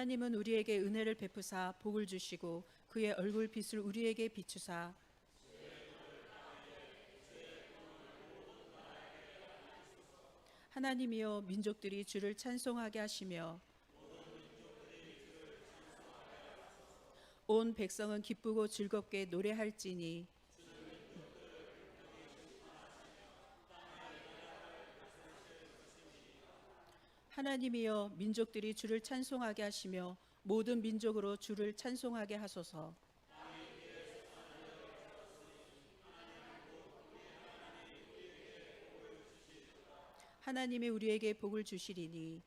하나님은 우리에게 은혜를 베푸사 복을 주시고 그의 얼굴 빛을 우리에게 비추사 하나님이여 민족들이 주를 찬송하게 하시며 온 백성은 기쁘고 즐겁게 노래할지니 하나님이여 민족들이 주를 찬송하게 하시며 모든 민족으로 주를 찬송하게 하소서. 하나님이 우리에게 복을 주시리니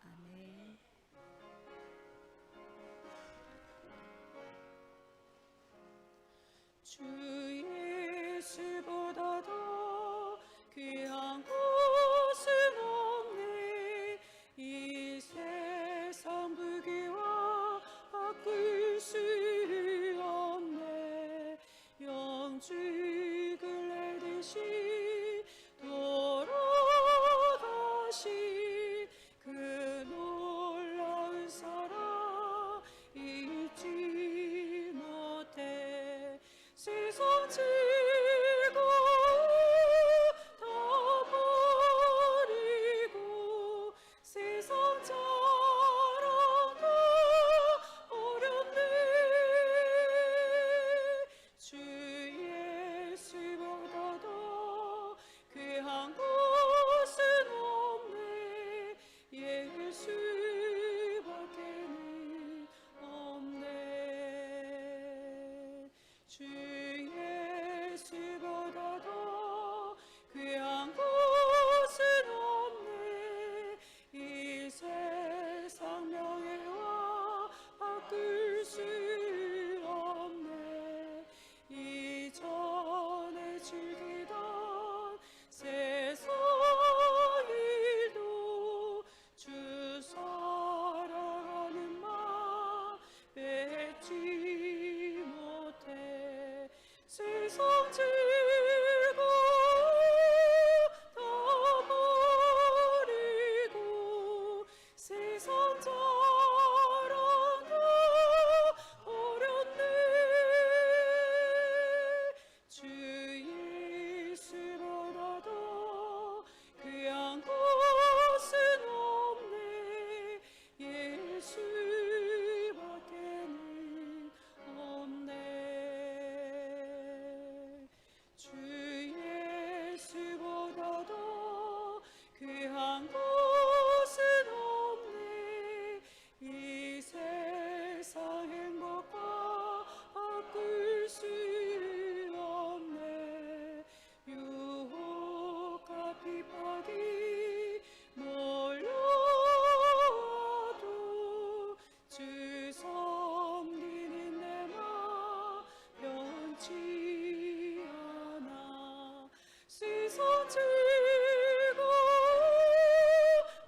아멘. 주 예수보다 더 귀한 곳은 없네. 이 세상 부귀와 바꿀 수 없네. 영주 글래듯이 돌아가신 그 놀라운 사랑 잊지 못해. 세상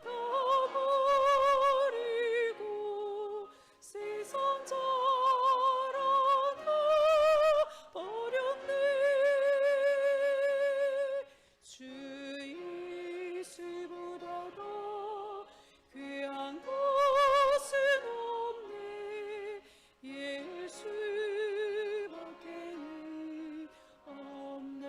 다 버리고 세상 자랑 다 버렸네. 주 예수보다 더 귀한 것은 없네. 예수밖에는 없네.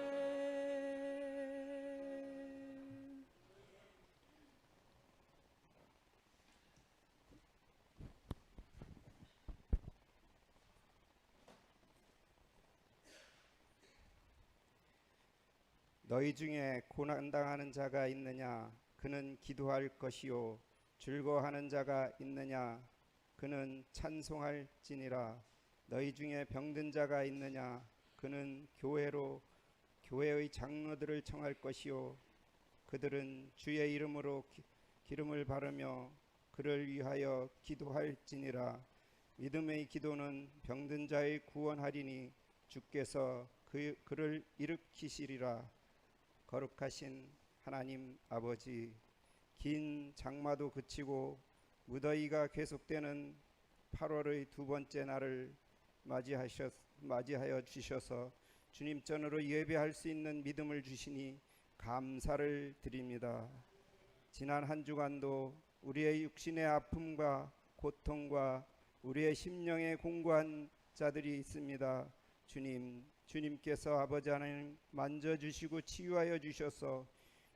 너희 중에 고난당하는 자가 있느냐? 그는 기도할 것이요. 즐거워하는 자가 있느냐? 그는 찬송할지니라. 너희 중에 병든 자가 있느냐? 그는 교회의 장로들을 청할 것이요. 그들은 주의 이름으로 기름을 바르며 그를 위하여 기도할지니라. 믿음의 기도는 병든 자의 구원하리니 주께서 그를 일으키시리라. 거룩하신 하나님 아버지, 긴 장마도 그치고 무더위가 계속되는 8월의 두 번째 날을 맞이하여 주셔서 주님 전으로 예배할 수 있는 믿음을 주시니 감사를 드립니다. 지난 한 주간도 우리의 육신의 아픔과 고통과 우리의 심령에 공고한 자들이 있습니다. 주님께서 아버지 하나님 만져주시고 치유하여 주셔서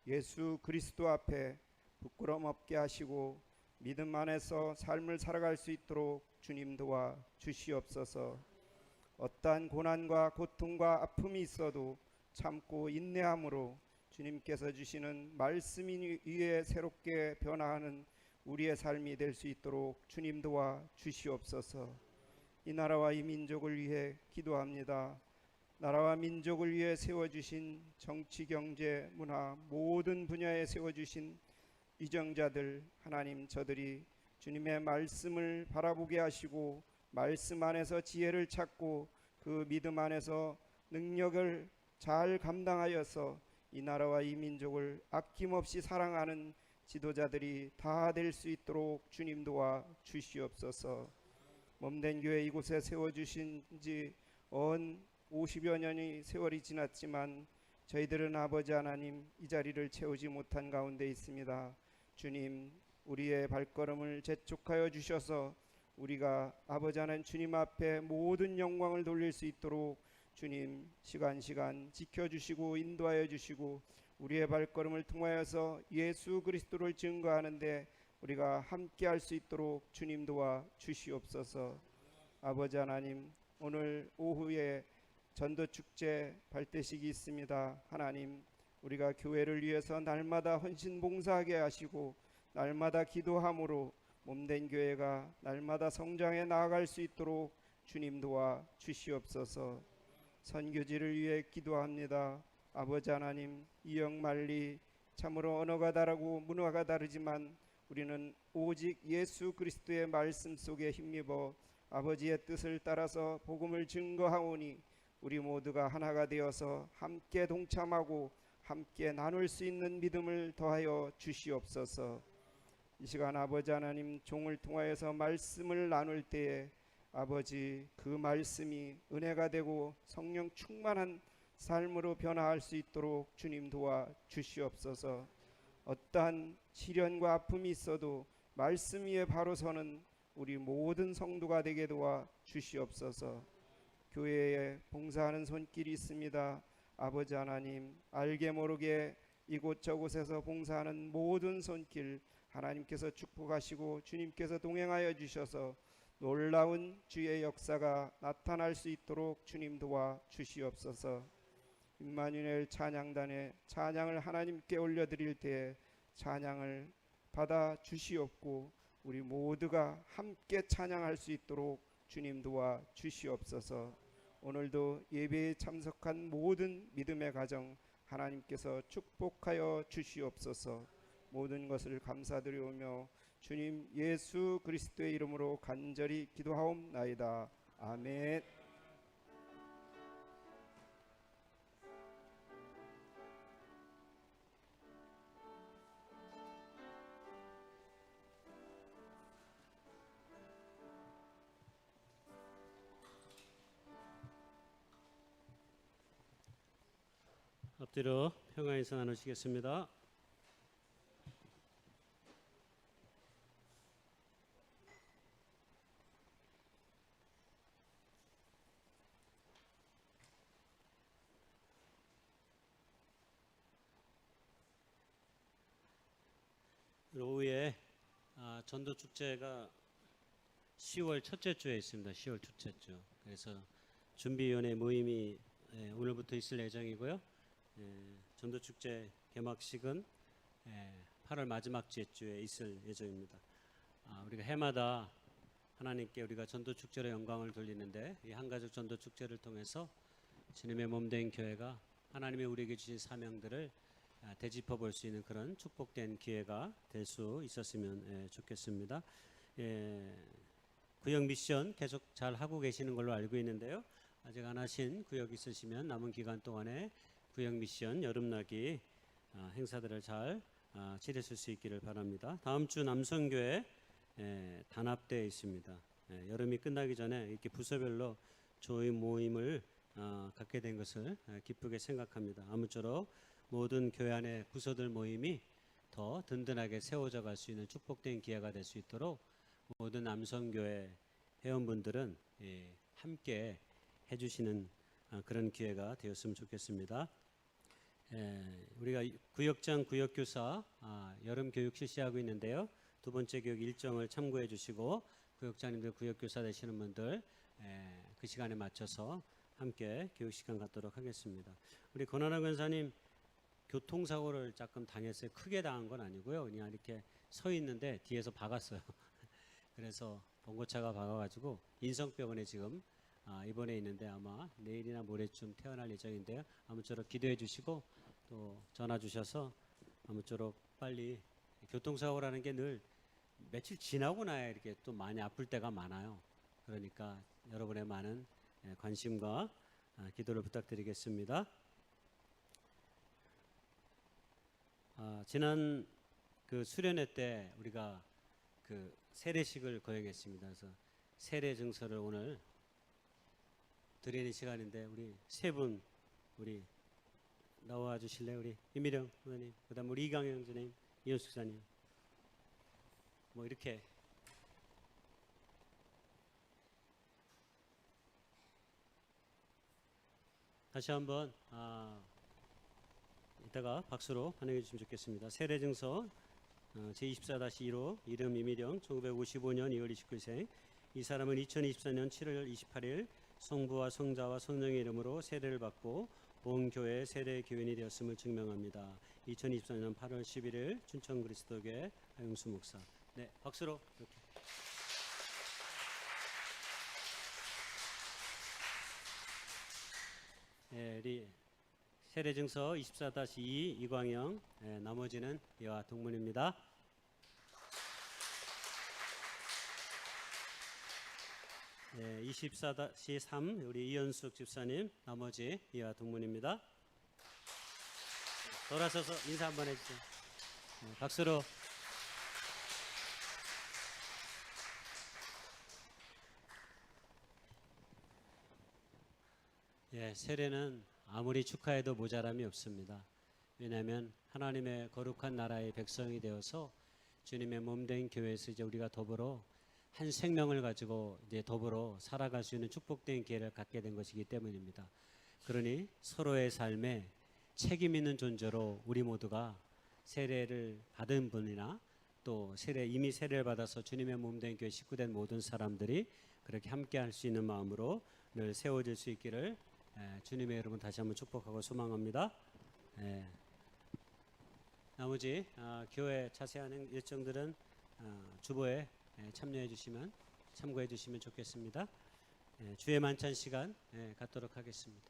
예수 그리스도 앞에 부끄럼 없게 하시고 믿음 안에서 삶을 살아갈 수 있도록 주님 도와 주시옵소서. 어떠한 고난과 고통과 아픔이 있어도 참고 인내함으로 주님께서 주시는 말씀 위에 새롭게 변화하는 우리의 삶이 될 수 있도록 주님 도와 주시옵소서. 이 나라와 이 민족을 위해 기도합니다. 나라와 민족을 위해 세워주신 정치, 경제, 문화 모든 분야에 세워주신 위정자들, 하나님, 저들이 주님의 말씀을 바라보게 하시고 말씀 안에서 지혜를 찾고 그 믿음 안에서 능력을 잘 감당하여서 이 나라와 이 민족을 아낌없이 사랑하는 지도자들이 다 될 수 있도록 주님 도와 주시옵소서. 몸된 교회 이곳에 세워주신 지 50여 년의 세월이 지났지만 저희들은 아버지 하나님 이 자리를 채우지 못한 가운데 있습니다. 주님, 우리의 발걸음을 재촉하여 주셔서 우리가 아버지 하나님 주님 앞에 모든 영광을 돌릴 수 있도록 주님 시간 지켜주시고 인도하여 주시고 우리의 발걸음을 통하여서 예수 그리스도를 증거하는데 우리가 함께 할 수 있도록 주님 도와 주시옵소서. 아버지 하나님, 오늘 오후에 전도축제 발대식이 있습니다. 하나님, 우리가 교회를 위해서 날마다 헌신 봉사하게 하시고 날마다 기도함으로 몸된 교회가 날마다 성장해 나아갈 수 있도록 주님 도와 주시옵소서. 선교지를 위해 기도합니다. 아버지 하나님, 이역만리 참으로 언어가 다르고 문화가 다르지만 우리는 오직 예수 그리스도의 말씀 속에 힘입어 아버지의 뜻을 따라서 복음을 증거하오니 우리 모두가 하나가 되어서 함께 동참하고 함께 나눌 수 있는 믿음을 더하여 주시옵소서. 이 시간 아버지 하나님 종을 통하여서 말씀을 나눌 때에 아버지 그 말씀이 은혜가 되고 성령 충만한 삶으로 변화할 수 있도록 주님 도와 주시옵소서. 어떠한 시련과 아픔이 있어도 말씀 위에 바로 서는 우리 모든 성도가 되게 도와 주시옵소서. 교회에 봉사하는 손길이 있습니다. 아버지 하나님, 알게 모르게 이곳저곳에서 봉사하는 모든 손길 하나님께서 축복하시고 주님께서 동행하여 주셔서 놀라운 주의 역사가 나타날 수 있도록 주님 도와 주시옵소서. 임마누엘 찬양단에 찬양을 하나님께 올려드릴 때에 찬양을 받아 주시옵고 우리 모두가 함께 찬양할 수 있도록 주님 도와 주시옵소서. 오늘도 예배에 참석한 모든 믿음의 가정 하나님께서 축복하여 주시옵소서. 모든 것을 감사드리오며 주님 예수 그리스도의 이름으로 간절히 기도하옵나이다. 아멘. 엎드려 평화 인사 나누시겠습니다. 오후에 전도 축제가 10월 첫째 주에 있습니다. 10월 첫째 주. 그래서 준비위원회 모임이 오늘부터 있을 예정이고요. 전도 축제 개막식은 8월 마지막 주에 있을 예정입니다. 우리가 해마다 하나님께 우리가 전도 축제로 영광을 돌리는데 이 한가족 전도 축제를 통해서 주님의 몸된 교회가 하나님이 우리에게 주신 사명들을 되짚어 볼 수 있는 그런 축복된 기회가 될 수 있었으면 좋겠습니다. 구역 미션 계속 잘 하고 계시는 걸로 알고 있는데요. 아직 안 하신 구역 있으시면 남은 기간 동안에 구역 미션 여름나기 행사들을 잘 치르실 수 있기를 바랍니다. 다음 주 남성교회 단합대회 있습니다. 여름이 끝나기 전에 이렇게 부서별로 조임 모임을 갖게 된 것을 기쁘게 생각합니다. 아무쪼록 모든 교회 안의 부서들 모임이 더 든든하게 세워져 갈 수 있는 축복된 기회가 될 수 있도록 모든 남성교회 회원분들은 함께 해주시는 그런 기회가 되었으면 좋겠습니다. 우리가 구역장 구역교사 여름 교육 실시하고 있는데요. 두 번째 교육 일정을 참고해 주시고 구역장님들 구역교사 되시는 분들 그 시간에 맞춰서 함께 교육 시간 갖도록 하겠습니다. 우리 권한아 권사님 교통사고를 조금 당했어요. 크게 당한 건 아니고요. 그냥 이렇게 서 있는데 뒤에서 박았어요. 그래서 봉고차가 박아가지고 인성병원에 지금 입원해 있는데 아마 내일이나 모레쯤 퇴원할 예정인데요. 아무쪼록 기도해 주시고 또 전화 주셔서 아무쪼록 빨리 교통사고라는 게 늘 며칠 지나고 나야 이렇게 또 많이 아플 때가 많아요. 그러니까 여러분의 많은 관심과 기도를 부탁드리겠습니다. 지난 그 수련회 때 우리가 그 세례식을 거행했습니다. 그래서 세례 증서를 오늘 드리는 시간인데 우리 세 분 우리 나와 주실래요? 우리 이미령 선생님, 그다음 우리 이강영 선생님, 이현숙 사님, 뭐 이렇게 다시 한번 이따가 박수로 환영해 주시면 좋겠습니다. 세례 증서 제24-1호 이름 이미령 1955년 2월 29일생 이 사람은 2024년 7월 28일 성부와 성자와 성령의 이름으로 세례를 받고 본 교회의 세례 교인이 되었음을 증명합니다. 2024년 8월 11일 춘천 그리스도교회 하용수 목사. 네, 박수로 이렇게. 우리 세례 증서 24-2 이광영, 나머지는 이와 동문입니다. 네, 24-3 우리 이현숙 집사님, 나머지 이와 동문입니다. 돌아서서 인사 한번 해주세요. 네, 박수로. 세례는 아무리 축하해도 모자람이 없습니다. 왜냐하면 하나님의 거룩한 나라의 백성이 되어서 주님의 몸된 교회에서 이제 우리가 더불어 한 생명을 가지고 이제 더불어 살아갈 수 있는 축복된 기회를 갖게 된 것이기 때문입니다. 그러니 서로의 삶에 책임 있는 존재로 우리 모두가 세례를 받은 분이나 또 이미 세례를 받아서 주님의 몸된 교회 식구된 모든 사람들이 그렇게 함께할 수 있는 마음으로 늘 세워질 수 있기를 주님의 이름으로 다시 한번 축복하고 소망합니다. 나머지 교회 자세한 일정들은 주보에 참여해 주시면 참고해 주시면 좋겠습니다. 주의 만찬 시간 갖도록 하겠습니다.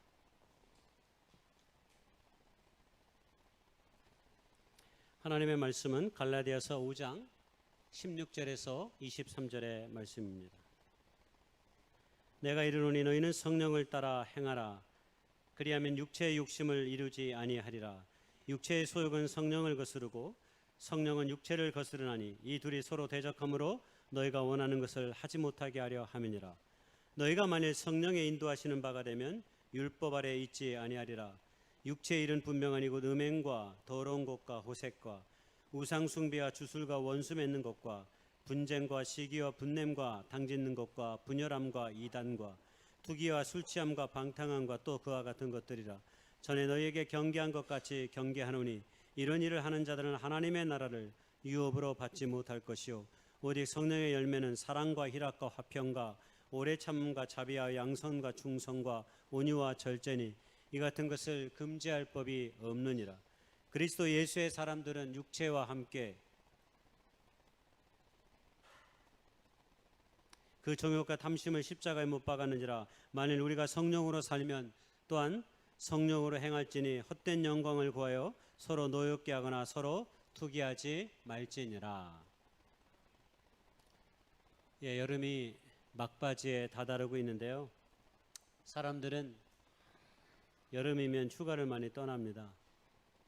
하나님의 말씀은 갈라디아서 5장 16절에서 23절의 말씀입니다. 내가 이르노니 너희는 성령을 따라 행하라. 그리하면 육체의 욕심을 이루지 아니하리라. 육체의 소욕은 성령을 거스르고 성령은 육체를 거스르나니 이 둘이 서로 대적하므로 너희가 원하는 것을 하지 못하게 하려 함이니라. 너희가 만일 성령의 인도하시는 바가 되면 율법 아래 있지 아니하리라. 육체의 일은 분명 아니고 음행과 더러운 것과 호색과 우상숭배와 주술과 원수 맺는 것과 분쟁과 시기와 분냄과 당짓는 것과 분열함과 이단과 투기와 술취함과 방탕함과 또 그와 같은 것들이라. 전에 너희에게 경계한 것 같이 경계하노니 이런 일을 하는 자들은 하나님의 나라를 유업으로 받지 못할 것이요 오직 성령의 열매는 사랑과 희락과 화평과 오래 참음과 자비와 양선과 충성과 온유와 절제니 이 같은 것을 금지할 법이 없느니라. 그리스도 예수의 사람들은 육체와 함께 그 정욕과 탐심을 십자가에 못 박았는지라. 만일 우리가 성령으로 살면 또한 성령으로 행할지니 헛된 영광을 구하여 서로 노엽게 하거나 서로 투기하지 말지니라. 예, 여름이 막바지에 다다르고 있는데요. 사람들은 여름이면 휴가를 많이 떠납니다.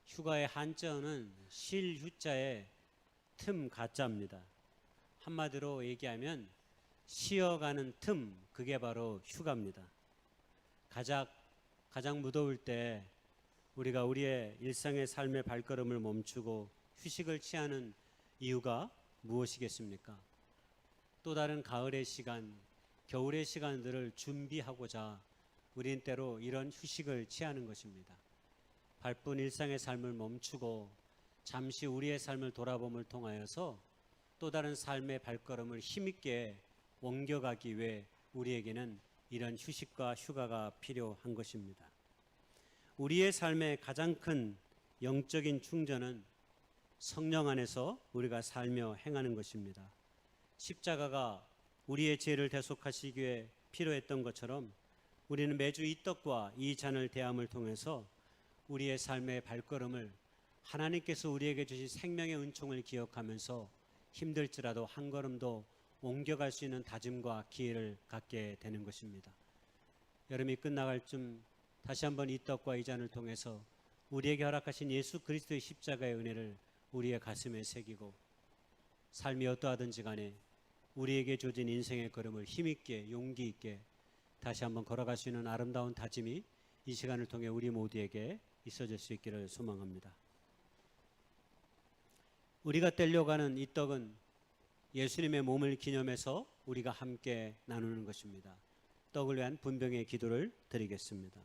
휴가의 한자어는 쉴 휴자에 틈 가짜입니다. 한마디로 얘기하면 쉬어가는 틈, 그게 바로 휴가입니다. 가장 무더울 때 우리가 우리의 일상의 삶의 발걸음을 멈추고 휴식을 취하는 이유가 무엇이겠습니까? 또 다른 가을의 시간, 겨울의 시간들을 준비하고자 우린 때로 이런 휴식을 취하는 것입니다. 바쁜 일상의 삶을 멈추고 잠시 우리의 삶을 돌아봄을 통하여서 또 다른 삶의 발걸음을 힘있게 옮겨가기 위해 우리에게는 이런 휴식과 휴가가 필요한 것입니다. 우리의 삶의 가장 큰 영적인 충전은 성령 안에서 우리가 살며 행하는 것입니다. 십자가가 우리의 죄를 대속하시기 위해 필요했던 것처럼 우리는 매주 이 떡과 이 잔을 대함을 통해서 우리의 삶의 발걸음을 하나님께서 우리에게 주신 생명의 은총을 기억하면서 힘들지라도 한 걸음도 옮겨갈 수 있는 다짐과 기회를 갖게 되는 것입니다. 여름이 끝나갈 쯤 다시 한번 이 떡과 이 잔을 통해서 우리에게 허락하신 예수 그리스도의 십자가의 은혜를 우리의 가슴에 새기고 삶이 어떠하든지 간에 우리에게 주어진 인생의 걸음을 힘있게 용기 있게 다시 한번 걸어갈 수 있는 아름다운 다짐이 이 시간을 통해 우리 모두에게 있어질 수 있기를 소망합니다. 우리가 떼려가는 이 떡은 예수님의 몸을 기념해서 우리가 함께 나누는 것입니다. 떡을 위한 분병의 기도를 드리겠습니다.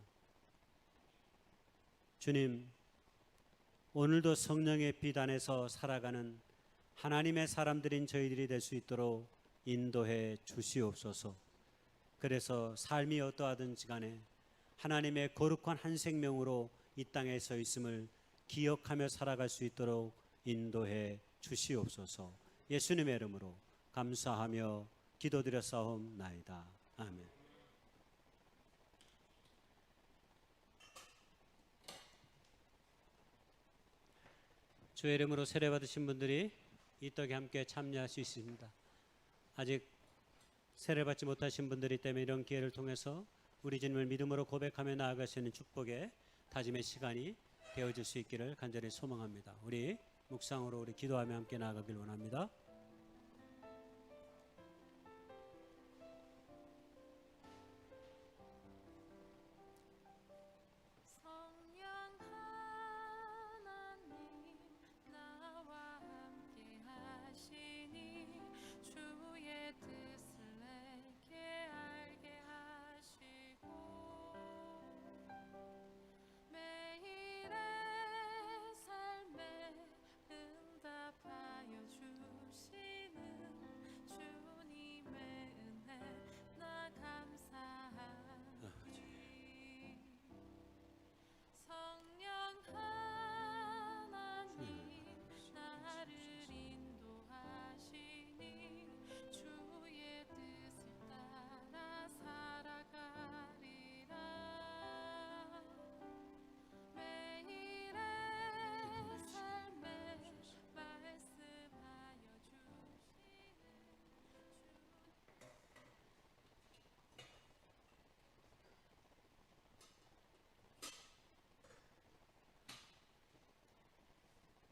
주님, 오늘도 성령의 빛 안에서 살아가는 하나님의 사람들인 저희들이 될 수 있도록 인도해 주시옵소서. 그래서 삶이 어떠하든지 간에 하나님의 거룩한 한 생명으로 이 땅에 서 있음을 기억하며 살아갈 수 있도록 인도해 주시옵소서. 예수님의 이름으로 감사하며 기도드렸사옵나이다. 아멘. 주의 이름으로 세례 받으신 분들이 이 떡에 함께 참여할 수 있습니다. 아직 세례 받지 못하신 분들이 때문에 이런 기회를 통해서 우리 주님을 믿음으로 고백하며 나아갈 수 있는 축복의 다짐의 시간이 되어질 수 있기를 간절히 소망합니다. 우리 묵상으로 우리 기도하며 함께 나아가길 원합니다.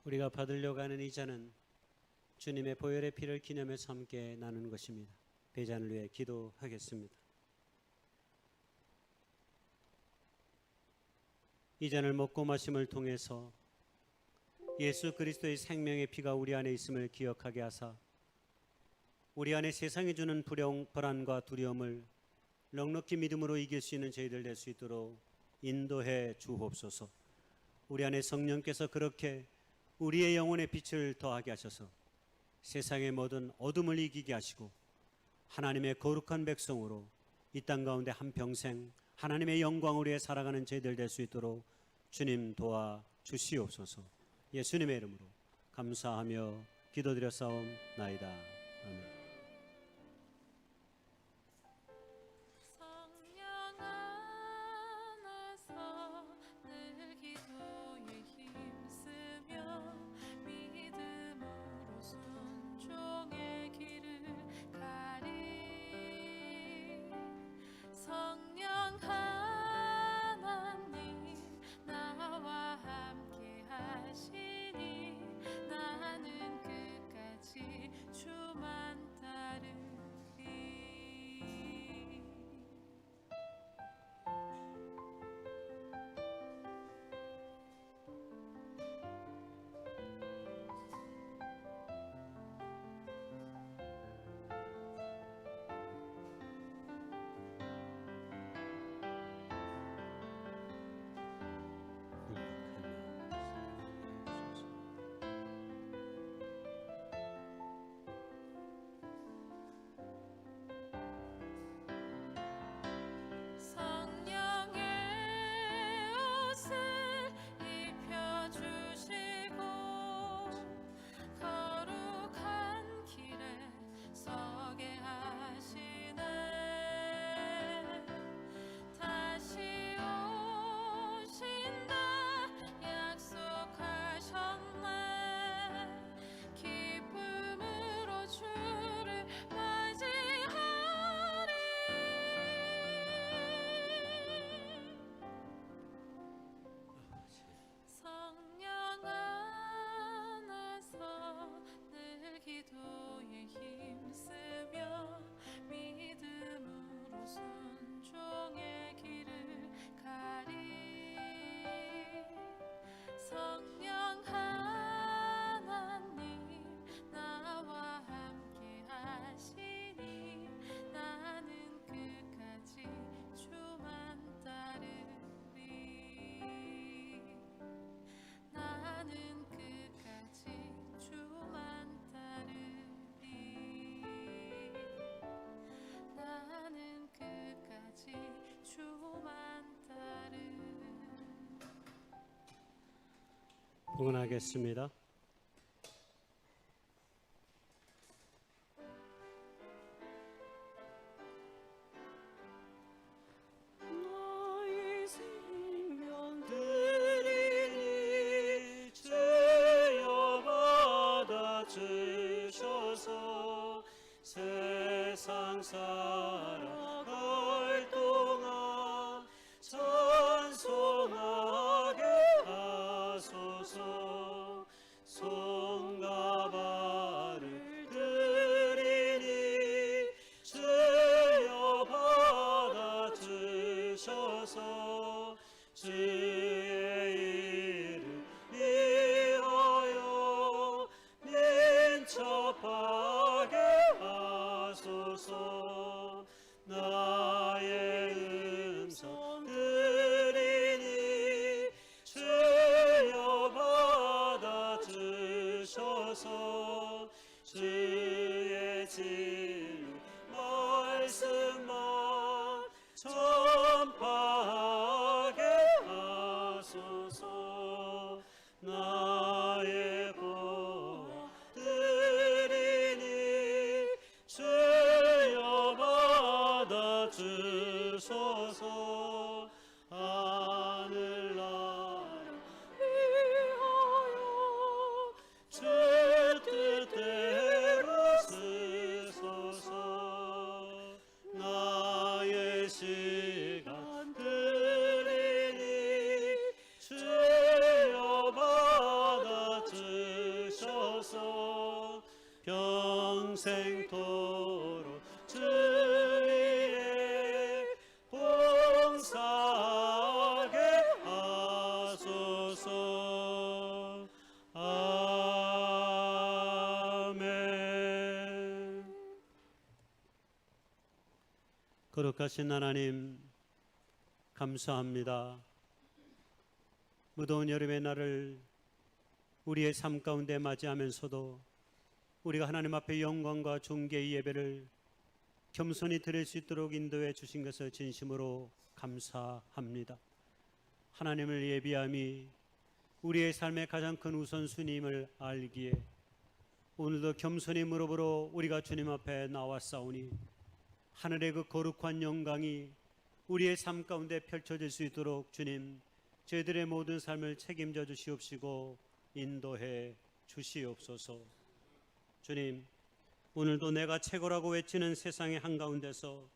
우리가 받으려고 하는 이 잔은 주님의 보혈의 피를 기념해서 함께 나누는 것입니다. 배잔을 위해 기도하겠습니다. 이 잔을 먹고 마심을 통해서 예수 그리스도의 생명의 피가 우리 안에 있음을 기억하게 하사 우리 안에 세상이 주는 불안과 두려움을 넉넉히 믿음으로 이길 수 있는 저희들 될 수 있도록 인도해 주옵소서. 우리 안에 성령께서 그렇게 우리의 영혼의 빛을 더하게 하셔서 세상의 모든 어둠을 이기게 하시고 하나님의 거룩한 백성으로 이 땅 가운데 한평생 하나님의 영광을 위해 살아가는 저희들 될 수 있도록 주님 도와 주시옵소서. 예수님의 이름으로 감사하며 기도드렸사옵나이다. 아멘. 봉헌하겠습니다. 너희 생명 드리니 주여 받아 주셔서 세상 살아갈 동안 찬송하게 하소서. 손과 발을 드리니 주여 받아 주셔서 주의 이름 위하여 민첩하게 하소서. 나의 음성 들으니 주여 받아 주셔서 주의 진리 말씀만 전파하게 하소서. 나의 고와 드리니 주여 받아 주소서. 하늘나라 위하여 주 뜻대로 쓰소서. 나의 시간 드리니 주여 받아 주셔서 평생토록 주 위에 봉사하게 하소서. 거룩하신 하나님, 감사합니다. 무더운 여름의 날을 우리의 삶 가운데 맞이하면서도 우리가 하나님 앞에 영광과 존귀의 예배를 겸손히 드릴 수 있도록 인도해 주신 것을 진심으로 감사합니다. 하나님을 예비함이 우리의 삶의 가장 큰 우선순위임을 알기에 오늘도 겸손히 무릎으로 우리가 주님 앞에 나왔사오니 하늘의 그 거룩한 영광이 우리의 삶 가운데 펼쳐질 수 있도록 주님, 저희들의 모든 삶을 책임져 주시옵시고 인도해 주시옵소서. 주님, 오늘도 내가 최고라고 외치는 세상의 한가운데서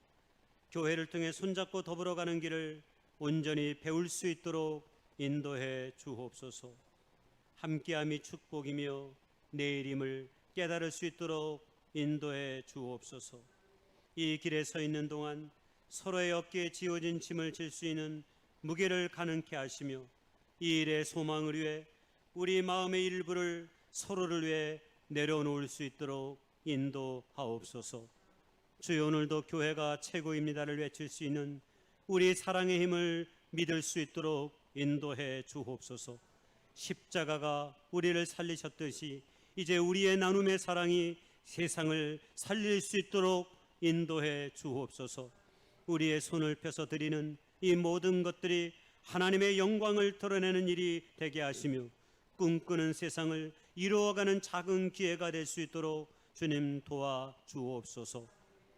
교회를 통해 손잡고 더불어가는 길을 온전히 배울 수 있도록 인도해 주옵소서. 함께함이 축복이며 내일임을 깨달을 수 있도록 인도해 주옵소서. 이 길에 서 있는 동안 서로의 어깨에 지어진 짐을 질 수 있는 무게를 가능케 하시며 이 일의 소망을 위해 우리 마음의 일부를 서로를 위해 내려놓을 수 있도록 인도하옵소서. 주여, 오늘도 교회가 최고입니다를 외칠 수 있는 우리 사랑의 힘을 믿을 수 있도록 인도해 주옵소서. 십자가가 우리를 살리셨듯이 이제 우리의 나눔의 사랑이 세상을 살릴 수 있도록 인도해 주옵소서. 우리의 손을 펴서 드리는 이 모든 것들이 하나님의 영광을 드러내는 일이 되게 하시며 꿈꾸는 세상을 이루어가는 작은 기회가 될 수 있도록 주님 도와 주옵소서.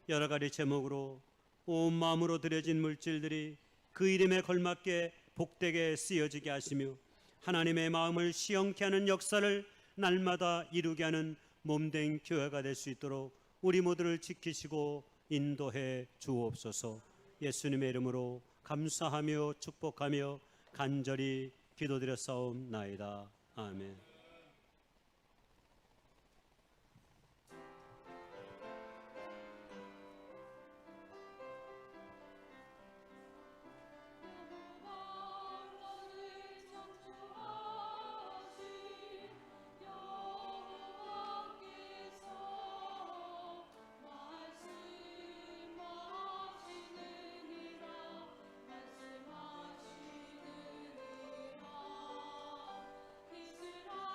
여러 가지 제목으로 온 마음으로 드려진 물질들이 그 이름에 걸맞게 복되게 쓰여지게 하시며 하나님의 마음을 시원케 하는 역사를 날마다 이루게 하는 몸된 교회가 될 수 있도록 우리 모두를 지키시고 인도해 주옵소서. 예수님의 이름으로 감사하며 축복하며 간절히 기도드렸사옵나이다. 아멘. 말씀하시느니라. 이스라엘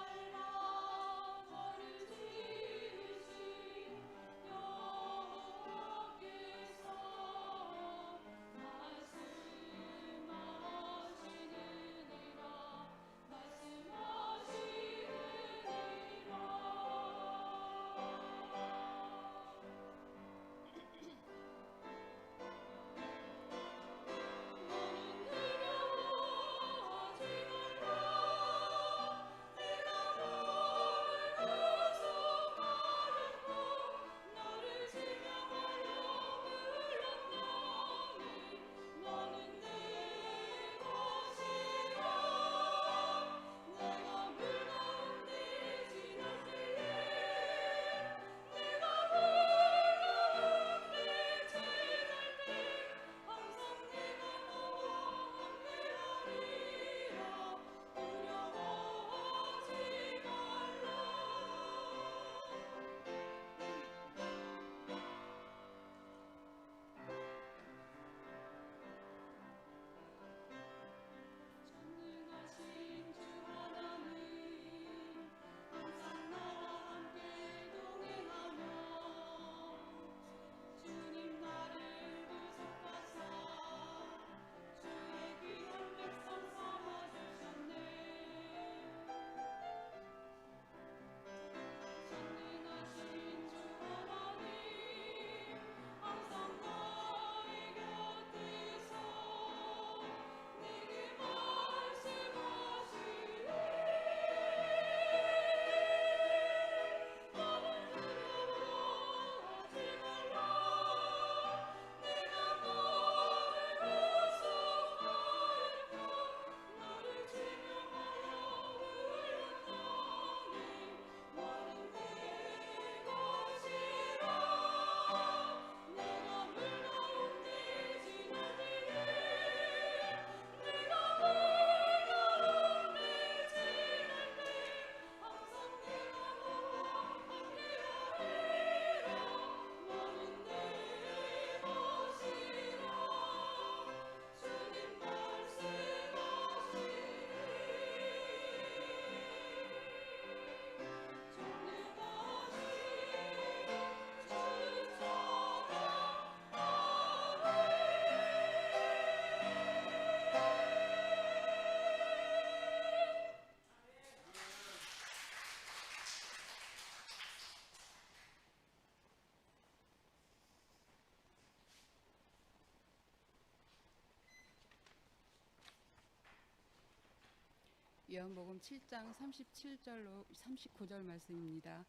요한복음 7장 37절로 39절 말씀입니다.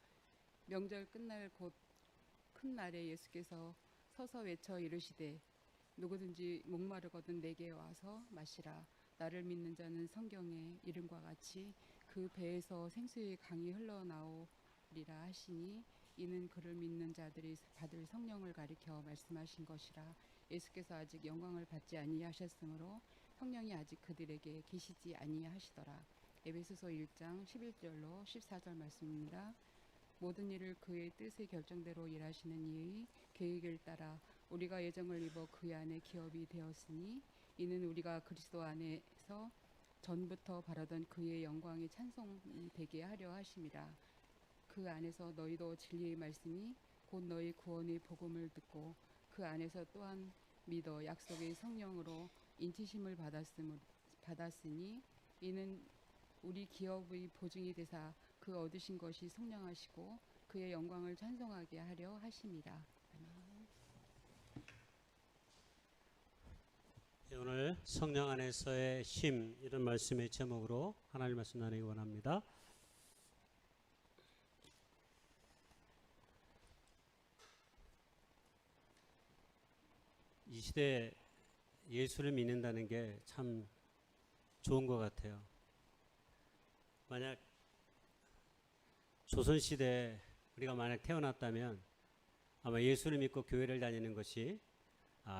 명절 끝날 곧 큰 날에 예수께서 서서 외쳐 이르시되 누구든지 목마르거든 내게 와서 마시라. 나를 믿는 자는 성경의 이름과 같이 그 배에서 생수의 강이 흘러나오리라 하시니 이는 그를 믿는 자들이 받을 성령을 가리켜 말씀하신 것이라. 예수께서 아직 영광을 받지 아니하셨으므로 성령이 아직 그들에게 계시지 아니하시더라. 에베소서 1장 11절로 14절 말씀입니다. 모든 일을 그의 뜻의 결정대로 일하시는 이의 계획을 따라 우리가 예정을 입어 그 안에 기업이 되었으니 이는 우리가 그리스도 안에서 전부터 바라던 그의 영광이 찬송되게 하려 하심이라. 그 안에서 너희도 진리의 말씀이 곧 너희 구원의 복음을 듣고 그 안에서 또한 믿어 약속의 성령으로 인치심을 받았으니 이는 우리 기업의 보증이 되사 그 얻으신 것이 성량하시고 그의 영광을 찬송하게 하려 하심이라. 오늘 성령 안에서의 쉼, 이런 말씀의 제목으로 하나님 말씀 나누기 원합니다. 이 시대에 예수를 믿는다는 게 참 좋은 것 같아요. 만약 조선시대에 우리가 만약 태어났다면 아마 예수를 믿고 교회를 다니는 것이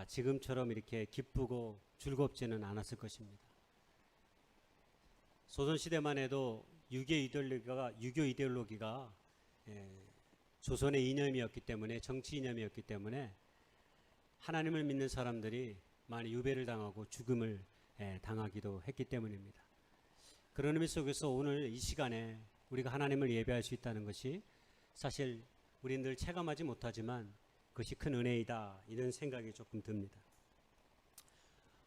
지금처럼 이렇게 기쁘고 즐겁지는 않았을 것입니다. 조선시대만 해도 유교 이데올로기가 조선의 이념이었기 때문에, 정치 이념이었기 때문에 하나님을 믿는 사람들이 많이 유배를 당하고 죽음을 당하기도 했기 때문입니다. 그런 의미 속에서 오늘 이 시간에 우리가 하나님을 예배할 수 있다는 것이 사실 우리는 늘 체감하지 못하지만 그것이 큰 은혜이다, 이런 생각이 조금 듭니다.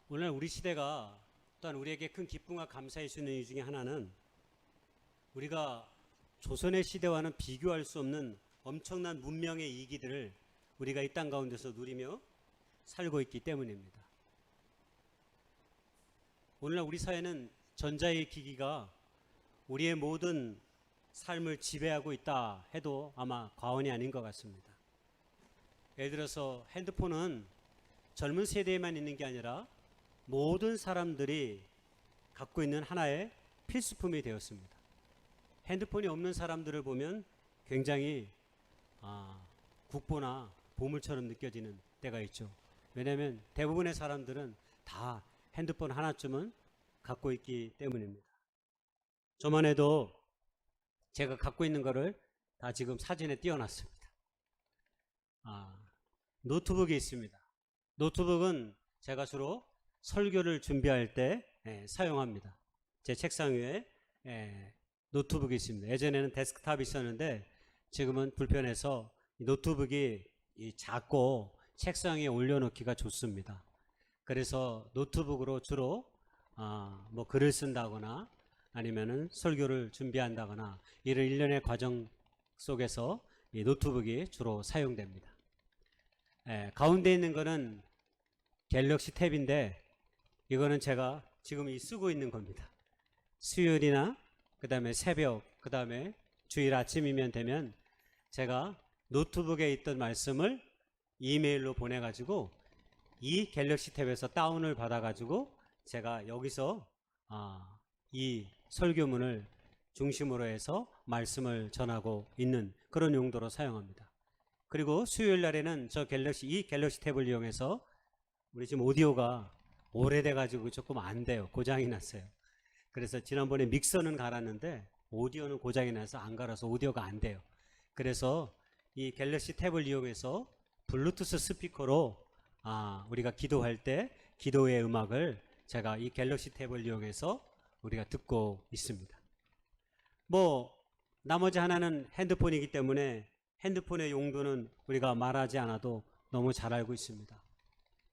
오늘 우리 시대가 또한 우리에게 큰 기쁨과 감사일 수 있는 이유 중에 하나는 우리가 조선의 시대와는 비교할 수 없는 엄청난 문명의 이기들을 우리가 이 땅 가운데서 누리며 살고 있기 때문입니다. 오늘날 우리 사회는 전자의 기기가 우리의 모든 삶을 지배하고 있다 해도 아마 과언이 아닌 것 같습니다. 예를 들어서 핸드폰은 젊은 세대에만 있는 게 아니라 모든 사람들이 갖고 있는 하나의 필수품이 되었습니다. 핸드폰이 없는 사람들을 보면 굉장히 국보나 보물처럼 느껴지는 때가 있죠. 왜냐하면 대부분의 사람들은 다 핸드폰 하나쯤은 갖고 있기 때문입니다. 저만 해도 제가 갖고 있는 거를 다 지금 사진에 띄워놨습니다. 노트북이 있습니다. 노트북은 제가 주로 설교를 준비할 때 사용합니다. 제 책상 위에 노트북이 있습니다. 예전에는 데스크탑이 있었는데 지금은 불편해서 노트북이 작고 책상 위에 올려놓기가 좋습니다. 그래서 노트북으로 주로 뭐 글을 쓴다거나 아니면은 설교를 준비한다거나 이런 일련의 과정 속에서 이 노트북이 주로 사용됩니다. 가운데 있는 거는 갤럭시 탭인데 이거는 제가 지금 쓰고 있는 겁니다. 수요일이나 그 다음에 새벽, 그 다음에 주일 아침이면 되면 제가 노트북에 있던 말씀을 이메일로 보내가지고 이 갤럭시 탭에서 다운을 받아가지고 제가 여기서 이 설교문을 중심으로 해서 말씀을 전하고 있는 그런 용도로 사용합니다. 그리고 수요일 날에는 이 갤럭시 탭을 이용해서 우리 지금 오디오가 오래돼 가지고 조금 안 돼요. 고장이 났어요. 그래서 지난번에 믹서는 갈았는데 오디오는 고장이 나서 안 갈아서 오디오가 안 돼요. 그래서 이 갤럭시 탭을 이용해서 블루투스 스피커로 우리가 기도할 때 기도의 음악을 제가 이 갤럭시 탭을 이용해서 우리가 듣고 있습니다. 뭐 나머지 하나는 핸드폰이기 때문에 핸드폰의 용도는 우리가 말하지 않아도 너무 잘 알고 있습니다.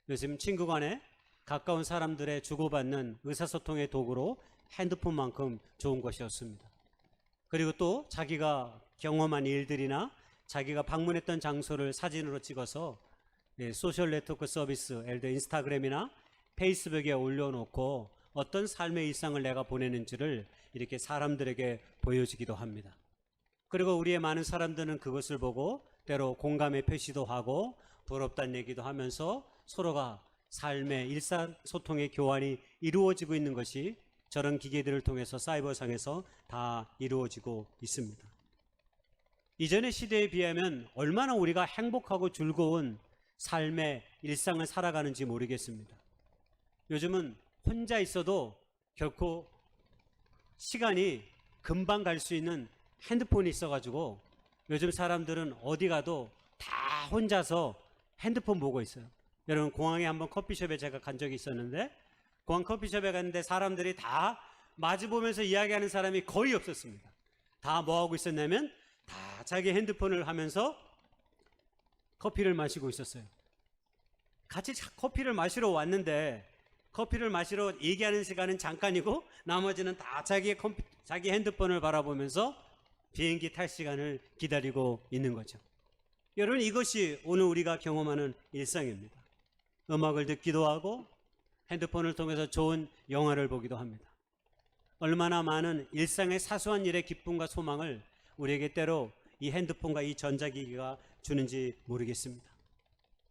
요즘 친구 간에 가까운 사람들의 주고받는 의사소통의 도구로 핸드폰만큼 좋은 것이 없습니다. 그리고 또 자기가 경험한 일들이나 자기가 방문했던 장소를 사진으로 찍어서 소셜 네트워크 서비스, 예를 들어 인스타그램이나 페이스북에 올려놓고 어떤 삶의 일상을 내가 보내는지를 이렇게 사람들에게 보여주기도 합니다. 그리고 우리의 많은 사람들은 그것을 보고 때로 공감의 표시도 하고 부럽다는 얘기도 하면서 서로가 삶의 일상소통의 교환이 이루어지고 있는 것이 저런 기계들을 통해서 사이버상에서 다 이루어지고 있습니다. 이전의 시대에 비하면 얼마나 우리가 행복하고 즐거운 삶의 일상을 살아가는지 모르겠습니다. 요즘은 혼자 있어도 결코 시간이 금방 갈 수 있는 핸드폰이 있어가지고 요즘 사람들은 어디 가도 다 혼자서 핸드폰 보고 있어요. 여러분, 공항에 한번 커피숍에 제가 간 적이 있었는데, 공항 커피숍에 갔는데 사람들이 다 마주보면서 이야기하는 사람이 거의 없었습니다. 다 뭐하고 있었냐면 다 자기 핸드폰을 하면서 커피를 마시고 있었어요. 같이 커피를 마시러 왔는데 커피를 마시러 얘기하는 시간은 잠깐이고 나머지는 다 자기 핸드폰을 바라보면서 비행기 탈 시간을 기다리고 있는 거죠. 여러분, 이것이 오늘 우리가 경험하는 일상입니다. 음악을 듣기도 하고 핸드폰을 통해서 좋은 영화를 보기도 합니다. 얼마나 많은 일상의 사소한 일의 기쁨과 소망을 우리에게 때로 이 핸드폰과 이 전자기기가 주는지 모르겠습니다.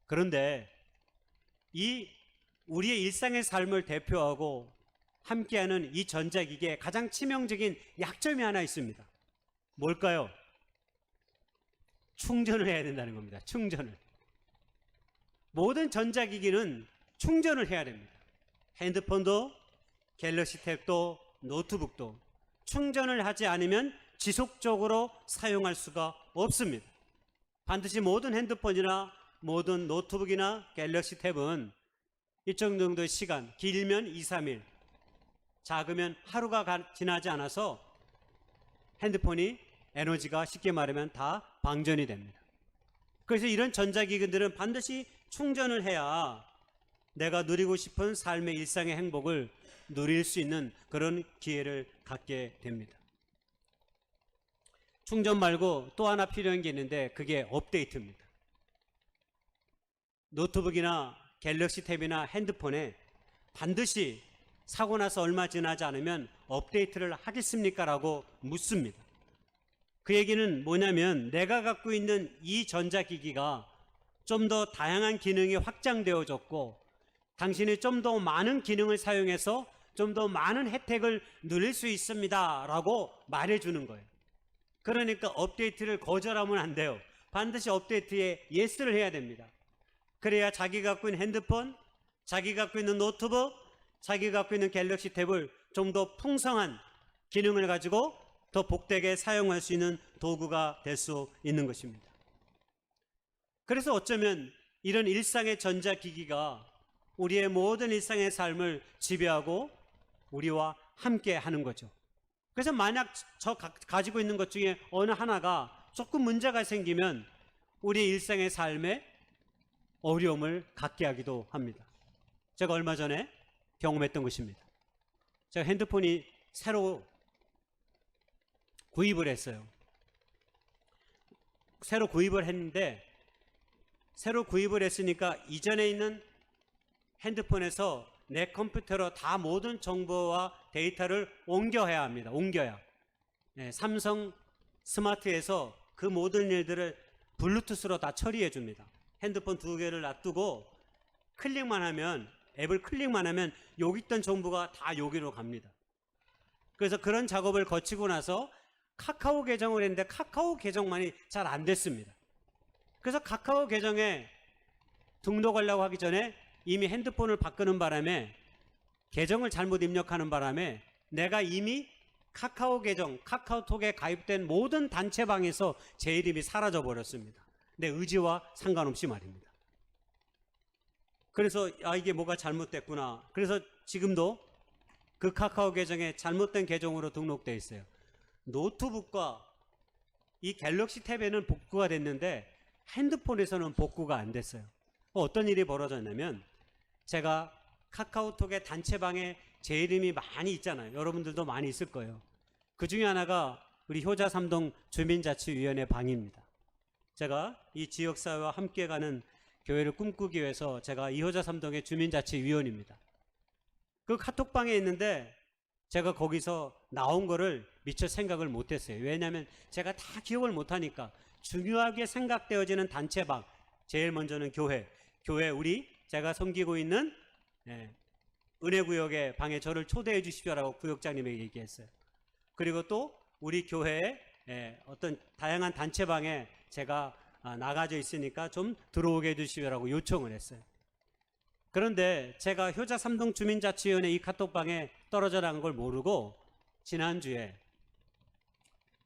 그런데 이 우리의 일상의 삶을 대표하고 함께하는 이 전자기기에 가장 치명적인 약점이 하나 있습니다. 뭘까요? 충전을 해야 된다는 겁니다. 충전을. 모든 전자기기는 충전을 해야 됩니다. 핸드폰도, 갤럭시 탭도, 노트북도 충전을 하지 않으면 지속적으로 사용할 수가 없습니다. 반드시 모든 핸드폰이나 모든 노트북이나 갤럭시 탭은 일정 정도의 시간, 길면 2, 3일, 작으면 하루가 지나지 않아서 핸드폰이 에너지가 쉽게 말하면 다 방전이 됩니다. 그래서 이런 전자기기들은 반드시 충전을 해야 내가 누리고 싶은 삶의 일상의 행복을 누릴 수 있는 그런 기회를 갖게 됩니다. 충전 말고 또 하나 필요한 게 있는데 그게 업데이트입니다. 노트북이나 갤럭시 탭이나 핸드폰에 반드시 사고 나서 얼마 지나지 않으면 업데이트를 하겠습니까? 라고 묻습니다. 그 얘기는 뭐냐면 내가 갖고 있는 이 전자기기가 좀 더 다양한 기능이 확장되어졌고 당신이 좀 더 많은 기능을 사용해서 좀 더 많은 혜택을 누릴 수 있습니다 라고 말해주는 거예요. 그러니까 업데이트를 거절하면 안 돼요. 반드시 업데이트에 예스를 해야 됩니다. 그래야 자기가 갖고 있는 핸드폰, 자기가 갖고 있는 노트북, 자기가 갖고 있는 갤럭시 탭을 좀 더 풍성한 기능을 가지고 더 복되게 사용할 수 있는 도구가 될 수 있는 것입니다. 그래서 어쩌면 이런 일상의 전자기기가 우리의 모든 일상의 삶을 지배하고 우리와 함께 하는 거죠. 그래서 만약 저 가지고 있는 것 중에 어느 하나가 조금 문제가 생기면 우리의 일상의 삶에 어려움을 갖게 하기도 합니다. 제가 얼마 전에 경험했던 것입니다. 제가 핸드폰이 새로 구입을 했어요. 새로 구입을 했는데 새로 구입을 했으니까 이전에 있는 핸드폰에서 내 컴퓨터로 다 모든 정보와 데이터를 옮겨야 합니다. 옮겨야. 네, 삼성 스마트에서 그 모든 일들을 블루투스로 다 처리해 줍니다. 핸드폰 2개를 놔두고 클릭만 하면, 앱을 클릭만 하면 여기 있던 정보가 다 여기로 갑니다. 그래서 그런 작업을 거치고 나서 카카오 계정을 했는데 카카오 계정만이 잘 안 됐습니다. 그래서 카카오 계정에 등록하려고 하기 전에 이미 핸드폰을 바꾸는 바람에 계정을 잘못 입력하는 바람에 내가 이미 카카오 계정, 카카오톡에 가입된 모든 단체방에서 제 이름이 사라져 버렸습니다. 내 의지와 상관없이 말입니다. 그래서 이게 뭐가 잘못됐구나. 그래서 지금도 그 카카오 계정에 잘못된 계정으로 등록되어 있어요. 노트북과 이 갤럭시 탭에는 복구가 됐는데 핸드폰에서는 복구가 안 됐어요. 어떤 일이 벌어졌냐면 제가 카카오톡의 단체방에 제 이름이 많이 있잖아요. 여러분들도 많이 있을 거예요. 그 중에 하나가 우리 효자 3동 주민자치위원회 방입니다. 제가 이 지역사회와 함께 가는 교회를 꿈꾸기 위해서 제가 이 효자 3동의 주민자치위원입니다. 그 카톡방에 있는데 제가 거기서 나온 거를 미처 생각을 못했어요. 왜냐하면 제가 다 기억을 못하니까. 중요하게 생각되어지는 단체방, 제일 먼저는 교회 우리 제가 섬기고 있는 은혜구역의 방에 저를 초대해 주십시오라고 구역장님에게 얘기했어요. 그리고 또 우리 교회에 어떤 다양한 단체방에 제가 나가져 있으니까 좀 들어오게 해주시오라고 요청을 했어요. 그런데 제가 효자 삼동 주민자치위원회 이 카톡방에 떨어져 나간 걸 모르고 지난주에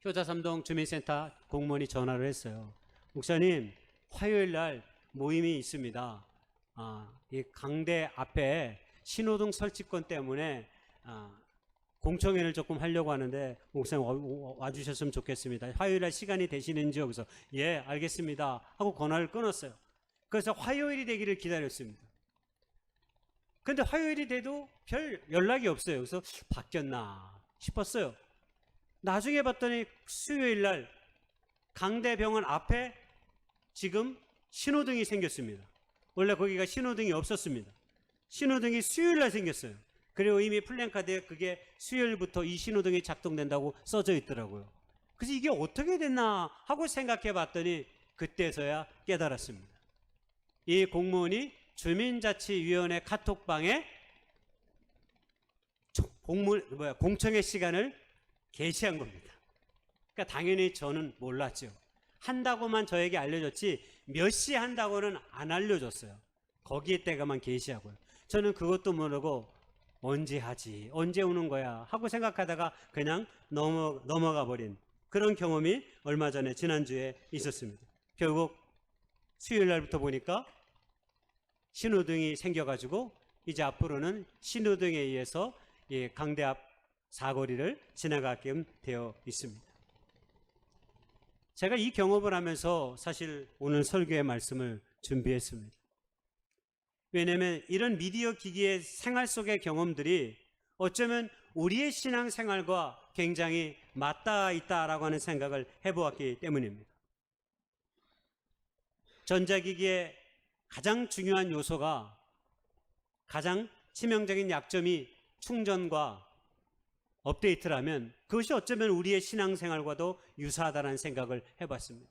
효자 삼동 주민센터 공무원이 전화를 했어요. 목사님, 화요일 날 모임이 있습니다. 이 강대 앞에 신호등 설치권 때문에 공청회를 조금 하려고 하는데 목사님 와주셨으면 좋겠습니다. 화요일 날 시간이 되시는지요? 그래서 예, 알겠습니다 하고 전화를 끊었어요. 그래서 화요일이 되기를 기다렸습니다. 근데 화요일이 돼도 별 연락이 없어요. 그래서 바뀌었나 싶었어요. 나중에 봤더니 수요일 날 강대병원 앞에 지금 신호등이 생겼습니다. 원래 거기가 신호등이 없었습니다. 신호등이 수요일 날 생겼어요. 그리고 이미 플랜카드에 그게 수요일부터 이 신호등이 작동된다고 써져 있더라고요. 그래서 이게 어떻게 됐나 하고 생각해 봤더니 그때서야 깨달았습니다. 이 공무원이 주민자치위원회 카톡방에 공청회 시간을 게시한 겁니다. 그러니까 당연히 저는 몰랐죠. 한다고만 저에게 알려줬지 몇 시에 한다고는 안 알려줬어요. 거기에 때가만 게시하고요. 저는 그것도 모르고 언제 하지, 언제 오는 거야 하고 생각하다가 그냥 넘어가 버린 그런 경험이 얼마 전에 지난주에 있었습니다. 결국 수요일 날부터 보니까 신호등이 생겨가지고 이제 앞으로는 신호등에 의해서 강대 앞 사거리를 지나가게 되어 있습니다. 제가 이 경험을 하면서 사실 오늘 설교의 말씀을 준비했습니다. 왜냐하면 이런 미디어 기기의 생활 속의 경험들이 어쩌면 우리의 신앙생활과 굉장히 맞닿아 있다라고 하는 생각을 해보았기 때문입니다. 전자기기의 가장 중요한 요소가, 가장 치명적인 약점이 충전과 업데이트라면 그것이 어쩌면 우리의 신앙생활과도 유사하다는 생각을 해봤습니다.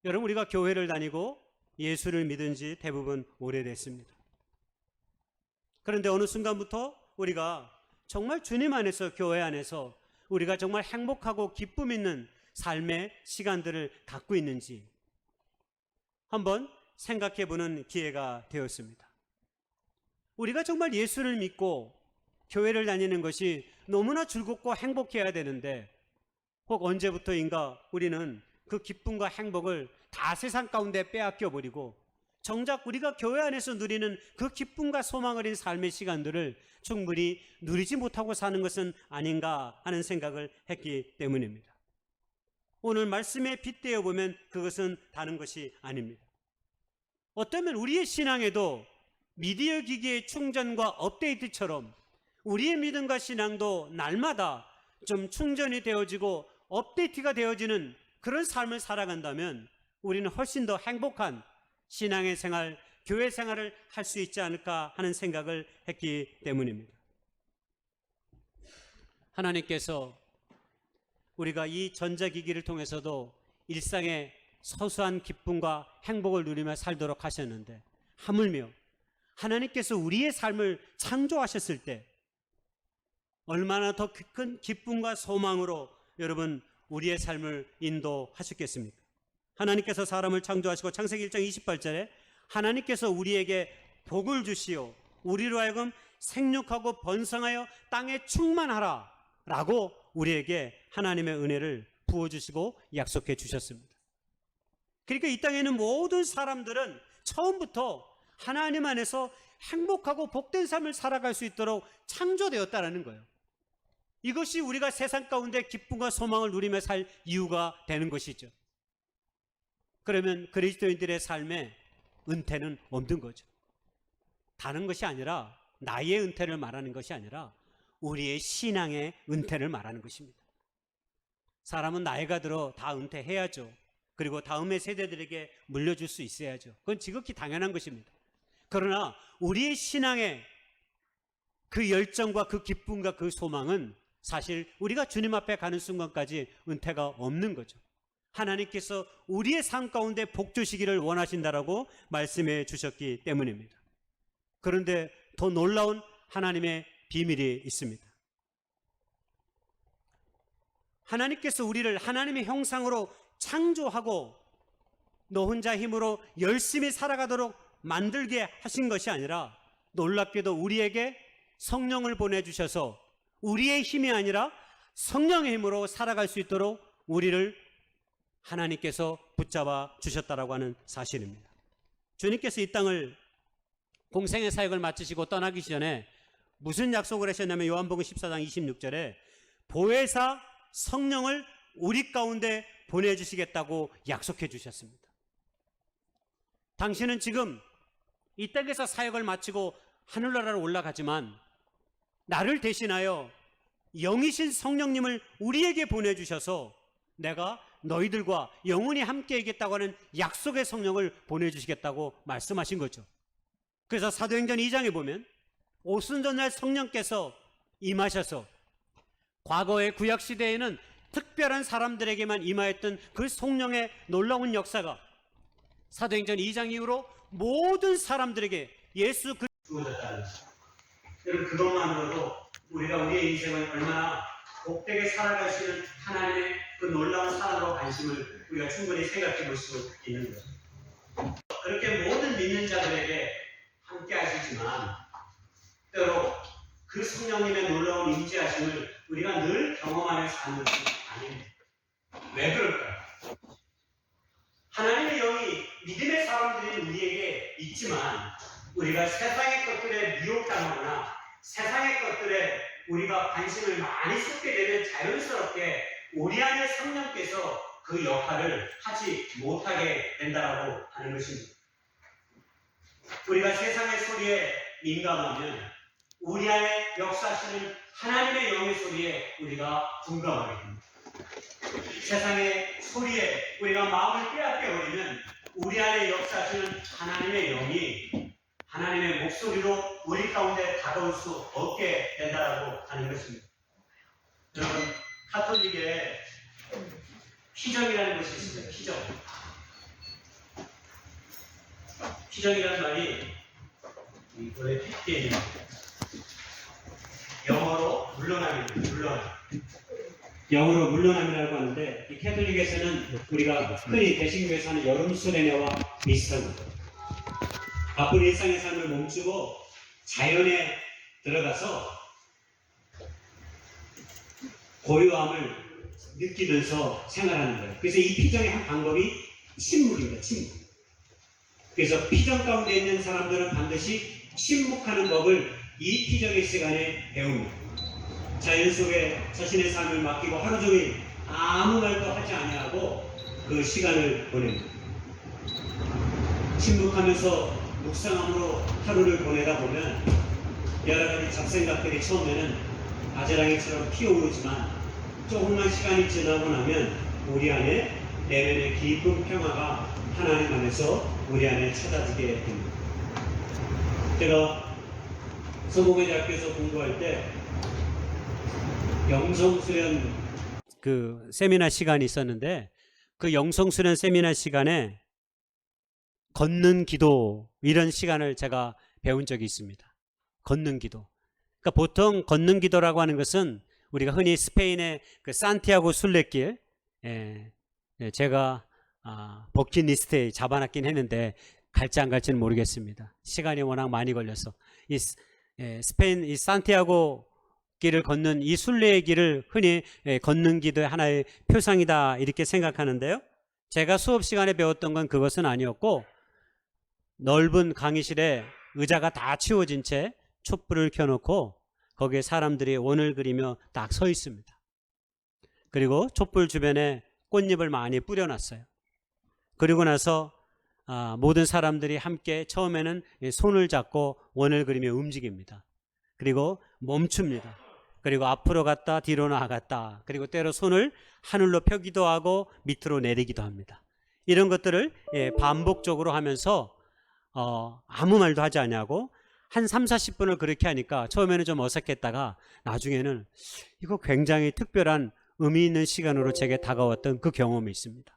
여러분, 우리가 교회를 다니고 예수를 믿은 지 대부분 오래됐습니다. 그런데 어느 순간부터 우리가 정말 주님 안에서, 교회 안에서 우리가 정말 행복하고 기쁨 있는 삶의 시간들을 갖고 있는지 한번 생각해보는 기회가 되었습니다. 우리가 정말 예수를 믿고 교회를 다니는 것이 너무나 즐겁고 행복해야 되는데 혹 언제부터인가 우리는 그 기쁨과 행복을 다 세상 가운데 빼앗겨 버리고 정작 우리가 교회 안에서 누리는 그 기쁨과 소망 어린 삶의 시간들을 충분히 누리지 못하고 사는 것은 아닌가 하는 생각을 했기 때문입니다. 오늘 말씀에 빗대어 보면 그것은 다른 것이 아닙니다. 어쩌면 우리의 신앙에도 미디어 기기의 충전과 업데이트처럼 우리의 믿음과 신앙도 날마다 좀 충전이 되어지고 업데이트가 되어지는 그런 삶을 살아간다면 우리는 훨씬 더 행복한 신앙의 생활, 교회 생활을 할 수 있지 않을까 하는 생각을 했기 때문입니다. 하나님께서 우리가 이 전자기기를 통해서도 일상의 소소한 기쁨과 행복을 누리며 살도록 하셨는데 하물며 하나님께서 우리의 삶을 창조하셨을 때 얼마나 더 큰 기쁨과 소망으로 여러분 우리의 삶을 인도하셨겠습니까? 하나님께서 사람을 창조하시고 창세기 1장 28절에 하나님께서 우리에게 복을 주시오 우리로 하여금 생육하고 번성하여 땅에 충만하라 라고 우리에게 하나님의 은혜를 부어주시고 약속해 주셨습니다. 그러니까 이 땅에 있는 모든 사람들은 처음부터 하나님 안에서 행복하고 복된 삶을 살아갈 수 있도록 창조되었다는 거예요. 이것이 우리가 세상 가운데 기쁨과 소망을 누리며 살 이유가 되는 것이죠. 그러면 그리스도인들의 삶에 은퇴는 없는 거죠. 다른 것이 아니라 나의 은퇴를 말하는 것이 아니라 우리의 신앙의 은퇴를 말하는 것입니다. 사람은 나이가 들어 다 은퇴해야죠. 그리고 다음의 세대들에게 물려줄 수 있어야죠. 그건 지극히 당연한 것입니다. 그러나 우리의 신앙의 그 열정과 그 기쁨과 그 소망은 사실 우리가 주님 앞에 가는 순간까지 은퇴가 없는 거죠. 하나님께서 우리의 삶 가운데 복 주시기를 원하신다라고 말씀해 주셨기 때문입니다. 그런데 더 놀라운 하나님의 비밀이 있습니다. 하나님께서 우리를 하나님의 형상으로 창조하고 너 혼자 힘으로 열심히 살아가도록 만들게 하신 것이 아니라 놀랍게도 우리에게 성령을 보내주셔서 우리의 힘이 아니라 성령의 힘으로 살아갈 수 있도록 우리를 하나님께서 붙잡아 주셨다라고 하는 사실입니다. 주님께서 이 땅을 공생의 사역을 마치시고 떠나기 전에 무슨 약속을 하셨냐면 요한복음 14장 26절에 보혜사 성령을 우리 가운데 보내주시겠다고 약속해 주셨습니다. 당신은 지금 이 땅에서 사역을 마치고 하늘나라로 올라가지만 나를 대신하여 영이신 성령님을 우리에게 보내주셔서 내가 너희들과 영원히 함께 있겠다고 하는 약속의 성령을 보내주시겠다고 말씀하신 거죠. 그래서 사도행전 2장에 보면 오순절날 성령께서 임하셔서 과거의 구약시대에는 특별한 사람들에게만 임하였던 그 성령의 놀라운 역사가 사도행전 2장 이후로 모든 사람들에게 예수 주어졌다는 것입니다. 여러분, 그것만으로도 우리가 우리의 인생을 얼마나 복되게 살아갈 수 있는 하나님의 그 놀라운 사랑과 관심을 우리가 충분히 생각해 볼 수 있는 거죠. 그렇게 모든 믿는 자들에게 함께 하시지만 때로 그 성령님의 놀라운 임재하심을 우리가 늘 경험하며 사는 것이 아닙니다. 왜 그럴까요? 하나님의 영이 믿음의 사람들인 우리에게 있지만 우리가 세상의 것들에 미혹당하거나 세상의 것들에 우리가 관심을 많이 쏟게 되면 자연스럽게 우리 안에 성령께서 그 역할을 하지 못하게 된다라고 하는 것입니다. 우리가 세상의 소리에 민감하면 우리 안에 역사하시는 하나님의 영의 소리에 우리가 둔감하게 됩니다. 세상의 소리에 우리가 마음을 빼앗겨 버리면 우리 안에 역사하시는 하나님의 영이 하나님의 목소리로 우리 가운데 다가올 수 없게 된다라고 하는 것입니다. 여러분, 가톨릭에 피정이라는 것이 있습니다. 피정. 피정이라는 말이 원래 픽티입니다. 영어로 물러남입니다. 물러남. 영어로 물러남이라고 하는데 이 캐톨릭에서는 우리가 흔히 대신교에서 하는 여름 수련회와 비슷한 거죠. 바쁜 일상의 삶을 멈추고 자연에 들어가서 고요함을 느끼면서 생활하는 거예요. 그래서 이 피정의 한 방법이 침묵입니다. 침묵. 그래서 피정 가운데 있는 사람들은 반드시 침묵하는 법을 이 피정의 시간에 배웁니다. 자연 속에 자신의 삶을 맡기고 하루 종일 아무 말도 하지 아니하고 그 시간을 보냅니다. 침묵하면서 묵상함으로 하루를 보내다 보면 여러 가지 잡생각들이 처음에는 아재랑이처럼 피어오르지만 조금만 시간이 지나고 나면 우리 안에 내면의 깊은 평화가 하나님 안에서 우리 안에 찾아지게 됩니다. 제가 서공회대학교에서 공부할 때 영성수련 그 세미나 시간이 있었는데 그 영성수련 세미나 시간에 걷는 기도 이런 시간을 제가 배운 적이 있습니다. 걷는 기도. 그러니까 보통 걷는 기도라고 하는 것은 우리가 흔히 스페인의 그 산티아고 순례길, 제가 버킷리스트에 잡아놨긴 했는데 갈지 안 갈지는 모르겠습니다. 시간이 워낙 많이 걸려서 스페인 이 산티아고 길을 걷는 이 순례의 길을 흔히 걷는 기도의 하나의 표상이다 이렇게 생각하는데요. 제가 수업 시간에 배웠던 건 그것은 아니었고 넓은 강의실에 의자가 다 치워진 채 촛불을 켜놓고 거기에 사람들이 원을 그리며 딱 서 있습니다. 그리고 촛불 주변에 꽃잎을 많이 뿌려놨어요. 그리고 나서 모든 사람들이 함께 처음에는 손을 잡고 원을 그리며 움직입니다. 그리고 멈춥니다. 그리고 앞으로 갔다 뒤로 나아갔다. 그리고 때로 손을 하늘로 펴기도 하고 밑으로 내리기도 합니다. 이런 것들을 반복적으로 하면서 아무 말도 하지 않냐고 한 3, 40분을 그렇게 하니까 처음에는 좀 어색했다가 나중에는 이거 굉장히 특별한 의미 있는 시간으로 제게 다가왔던 그 경험이 있습니다.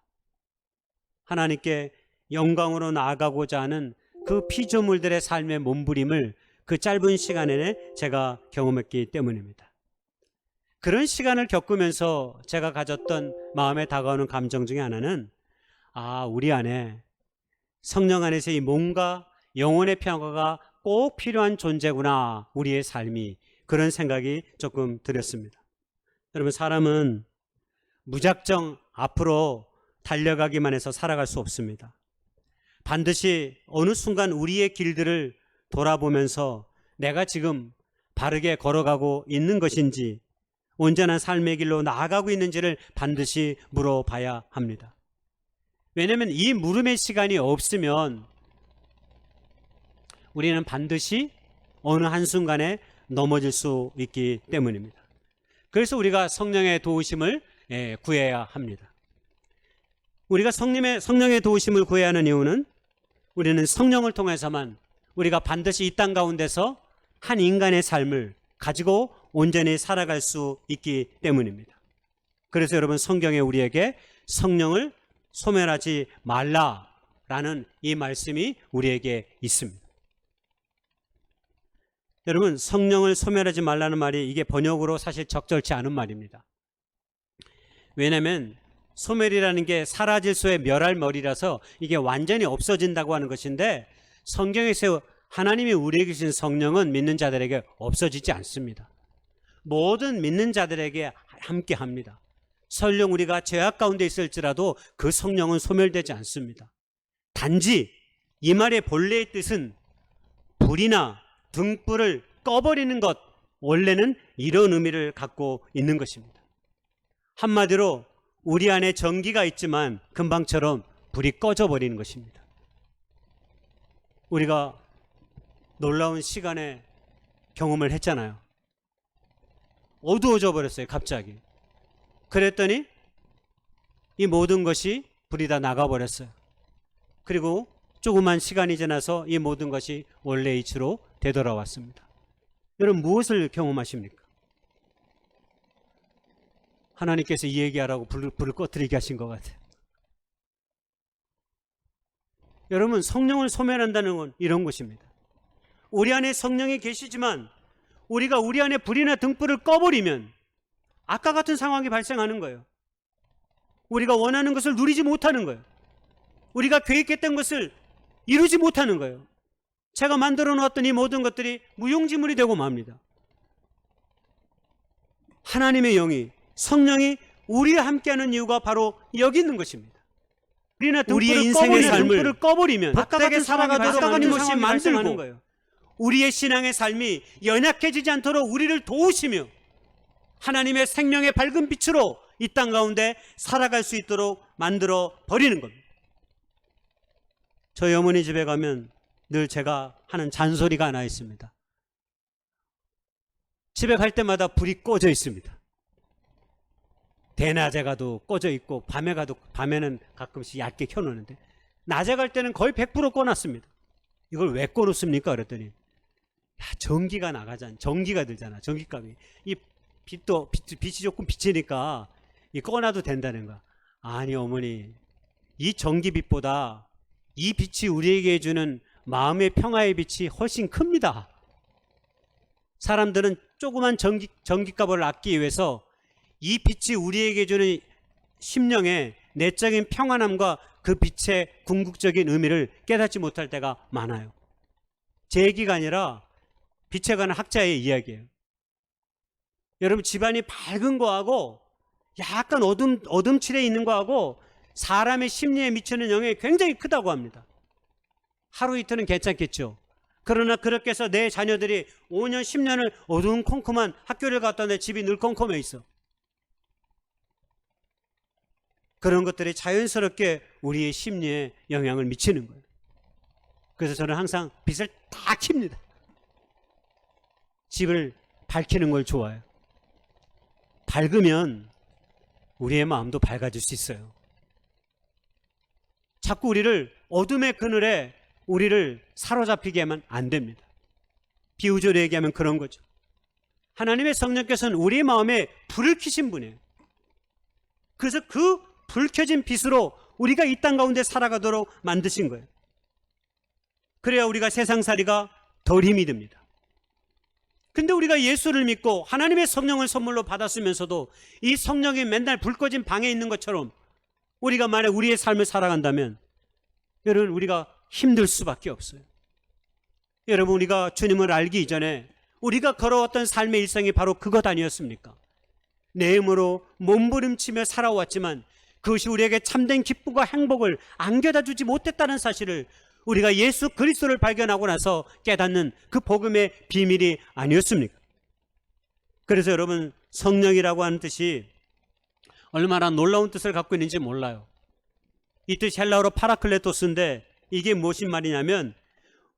하나님께 영광으로 나아가고자 하는 그 피조물들의 삶의 몸부림을 그 짧은 시간에 제가 경험했기 때문입니다. 그런 시간을 겪으면서 제가 가졌던 마음에 다가오는 감정 중에 하나는 우리 안에 성령 안에서 이 몸과 영혼의 평화가 꼭 필요한 존재구나, 우리의 삶이. 그런 생각이 조금 들었습니다. 여러분, 사람은 무작정 앞으로 달려가기만 해서 살아갈 수 없습니다. 반드시 어느 순간 우리의 길들을 돌아보면서 내가 지금 바르게 걸어가고 있는 것인지, 온전한 삶의 길로 나아가고 있는지를 반드시 물어봐야 합니다. 왜냐하면 이 물음의 시간이 없으면 우리는 반드시 어느 한순간에 넘어질 수 있기 때문입니다. 그래서 우리가 성령의 도우심을 구해야 합니다. 우리가 성령의 도우심을 구해야 하는 이유는 우리는 성령을 통해서만 우리가 반드시 이 땅 가운데서 한 인간의 삶을 가지고 온전히 살아갈 수 있기 때문입니다. 그래서 여러분, 성경에 우리에게 성령을 소멸하지 말라라는 이 말씀이 우리에게 있습니다. 여러분, 성령을 소멸하지 말라는 말이 이게 번역으로 사실 적절치 않은 말입니다. 왜냐하면 소멸이라는 게 사라질소의 멸할 머리라서 이게 완전히 없어진다고 하는 것인데, 성경에서 하나님이 우리에게 주신 성령은 믿는 자들에게 없어지지 않습니다. 모든 믿는 자들에게 함께 합니다. 설령 우리가 죄악 가운데 있을지라도 그 성령은 소멸되지 않습니다. 단지 이 말의 본래의 뜻은 불이나 등불을 꺼버리는 것, 원래는 이런 의미를 갖고 있는 것입니다. 한마디로 우리 안에 전기가 있지만 금방처럼 불이 꺼져버리는 것입니다. 우리가 놀라운 시간에 경험을 했잖아요. 어두워져 버렸어요, 갑자기. 그랬더니 이 모든 것이 불이 다 나가버렸어요. 그리고 조그만 시간이 지나서 이 모든 것이 원래의 이치로 되돌아왔습니다. 여러분, 무엇을 경험하십니까? 하나님께서 이 얘기하라고 불을 꺼뜨리게 하신 것 같아요. 여러분, 성령을 소멸한다는 건 이런 것입니다. 우리 안에 성령이 계시지만 우리가 우리 안에 불이나 등불을 꺼버리면 아까 같은 상황이 발생하는 거예요. 우리가 원하는 것을 누리지 못하는 거예요. 우리가 계획했던 것을 이루지 못하는 거예요. 제가 만들어 놓았던 이 모든 것들이 무용지물이 되고 맙니다. 하나님의 영이, 성령이 우리와 함께하는 이유가 바로 여기 있는 것입니다. 우리의 인생의 삶을 꺼버리면 바닥에 살아가도록 끊임없이 만들고 거예요. 우리의 신앙의 삶이 연약해지지 않도록 우리를 도우시며 하나님의 생명의 밝은 빛으로 이 땅 가운데 살아갈 수 있도록 만들어 버리는 겁니다. 저희 어머니 집에 가면 늘 제가 하는 잔소리가 하나 있습니다. 집에 갈 때마다 불이 꺼져 있습니다. 대낮에 가도 꺼져 있고 밤에 가도, 밤에는 가끔씩 얇게 켜놓는데 낮에 갈 때는 거의 100% 꺼놨습니다. 이걸 왜 꺼놓습니까? 그랬더니 전기가 나가잖아. 전기가 들잖아. 전기값이. 이 빛이 조금 비치니까 이 꺼놔도 된다는 거야. 아니 어머니, 이 전기빛보다 이 빛이 우리에게 주는 마음의 평화의 빛이 훨씬 큽니다. 사람들은 조그만 전기값을 아끼기 위해서 이 빛이 우리에게 주는 심령의 내적인 평안함과 그 빛의 궁극적인 의미를 깨닫지 못할 때가 많아요. 제 얘기가 아니라 빛에 관한 학자의 이야기예요. 여러분, 집안이 밝은 거하고 약간 어둠칠해 있는 거하고 사람의 심리에 미치는 영향이 굉장히 크다고 합니다. 하루 이틀은 괜찮겠죠. 그러나 그렇게 해서 내 자녀들이 5년 10년을 어두컴컴한 학교를 갔다 내 집이 늘 컴컴해 있어. 그런 것들이 자연스럽게 우리의 심리에 영향을 미치는 거예요. 그래서 저는 항상 빛을 다 킵니다. 집을 밝히는 걸 좋아해요. 밝으면 우리의 마음도 밝아질 수 있어요. 자꾸 우리를 어둠의 그늘에 우리를 사로잡히게 하면 안 됩니다. 비유적으로 얘기하면 그런 거죠. 하나님의 성령께서는 우리 마음에 불을 켜신 분이에요. 그래서 그 불 켜진 빛으로 우리가 이 땅 가운데 살아가도록 만드신 거예요. 그래야 우리가 세상살이가 덜 힘이 듭니다. 근데 우리가 예수를 믿고 하나님의 성령을 선물로 받았으면서도 이 성령이 맨날 불 꺼진 방에 있는 것처럼 우리가 만약 우리의 삶을 살아간다면 여러분 우리가 힘들 수밖에 없어요. 여러분 우리가 주님을 알기 이전에 우리가 걸어왔던 삶의 일상이 바로 그것 아니었습니까? 내 힘으로 몸부림치며 살아왔지만 그것이 우리에게 참된 기쁨과 행복을 안겨다 주지 못했다는 사실을 우리가 예수 그리스도를 발견하고 나서 깨닫는 그 복음의 비밀이 아니었습니까? 그래서 여러분 성령이라고 하는 뜻이 얼마나 놀라운 뜻을 갖고 있는지 몰라요. 이 뜻이 헬라어로 파라클레토스인데 이게 무엇인 말이냐면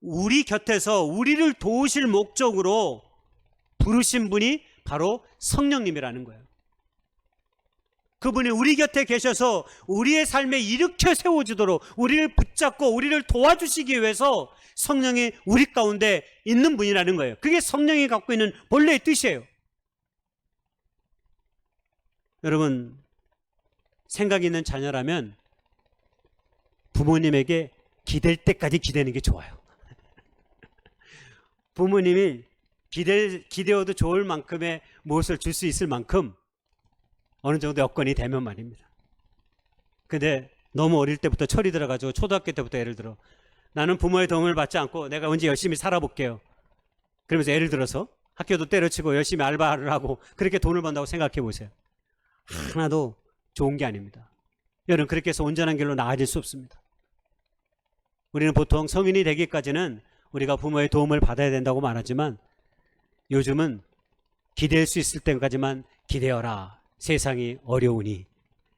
우리 곁에서 우리를 도우실 목적으로 부르신 분이 바로 성령님이라는 거예요. 그분이 우리 곁에 계셔서 우리의 삶에 일으켜 세워주도록 우리를 붙잡고 우리를 도와주시기 위해서 성령이 우리 가운데 있는 분이라는 거예요. 그게 성령이 갖고 있는 본래의 뜻이에요. 여러분 생각이 있는 자녀라면 부모님에게 기댈 때까지 기대는 게 좋아요. 부모님이 기대어도 좋을 만큼의 무엇을 줄 수 있을 만큼 어느 정도 여건이 되면 말입니다. 근데 너무 어릴 때부터 철이 들어가지고 초등학교 때부터 예를 들어 나는 부모의 도움을 받지 않고 내가 언제 열심히 살아볼게요. 그러면서 예를 들어서 학교도 때려치고 열심히 알바를 하고 그렇게 돈을 번다고 생각해 보세요. 하나도 좋은 게 아닙니다. 여러분 그렇게 해서 온전한 길로 나아질 수 없습니다. 우리는 보통 성인이 되기까지는 우리가 부모의 도움을 받아야 된다고 말하지만 요즘은 기댈 수 있을 때까지만 기대어라. 세상이 어려우니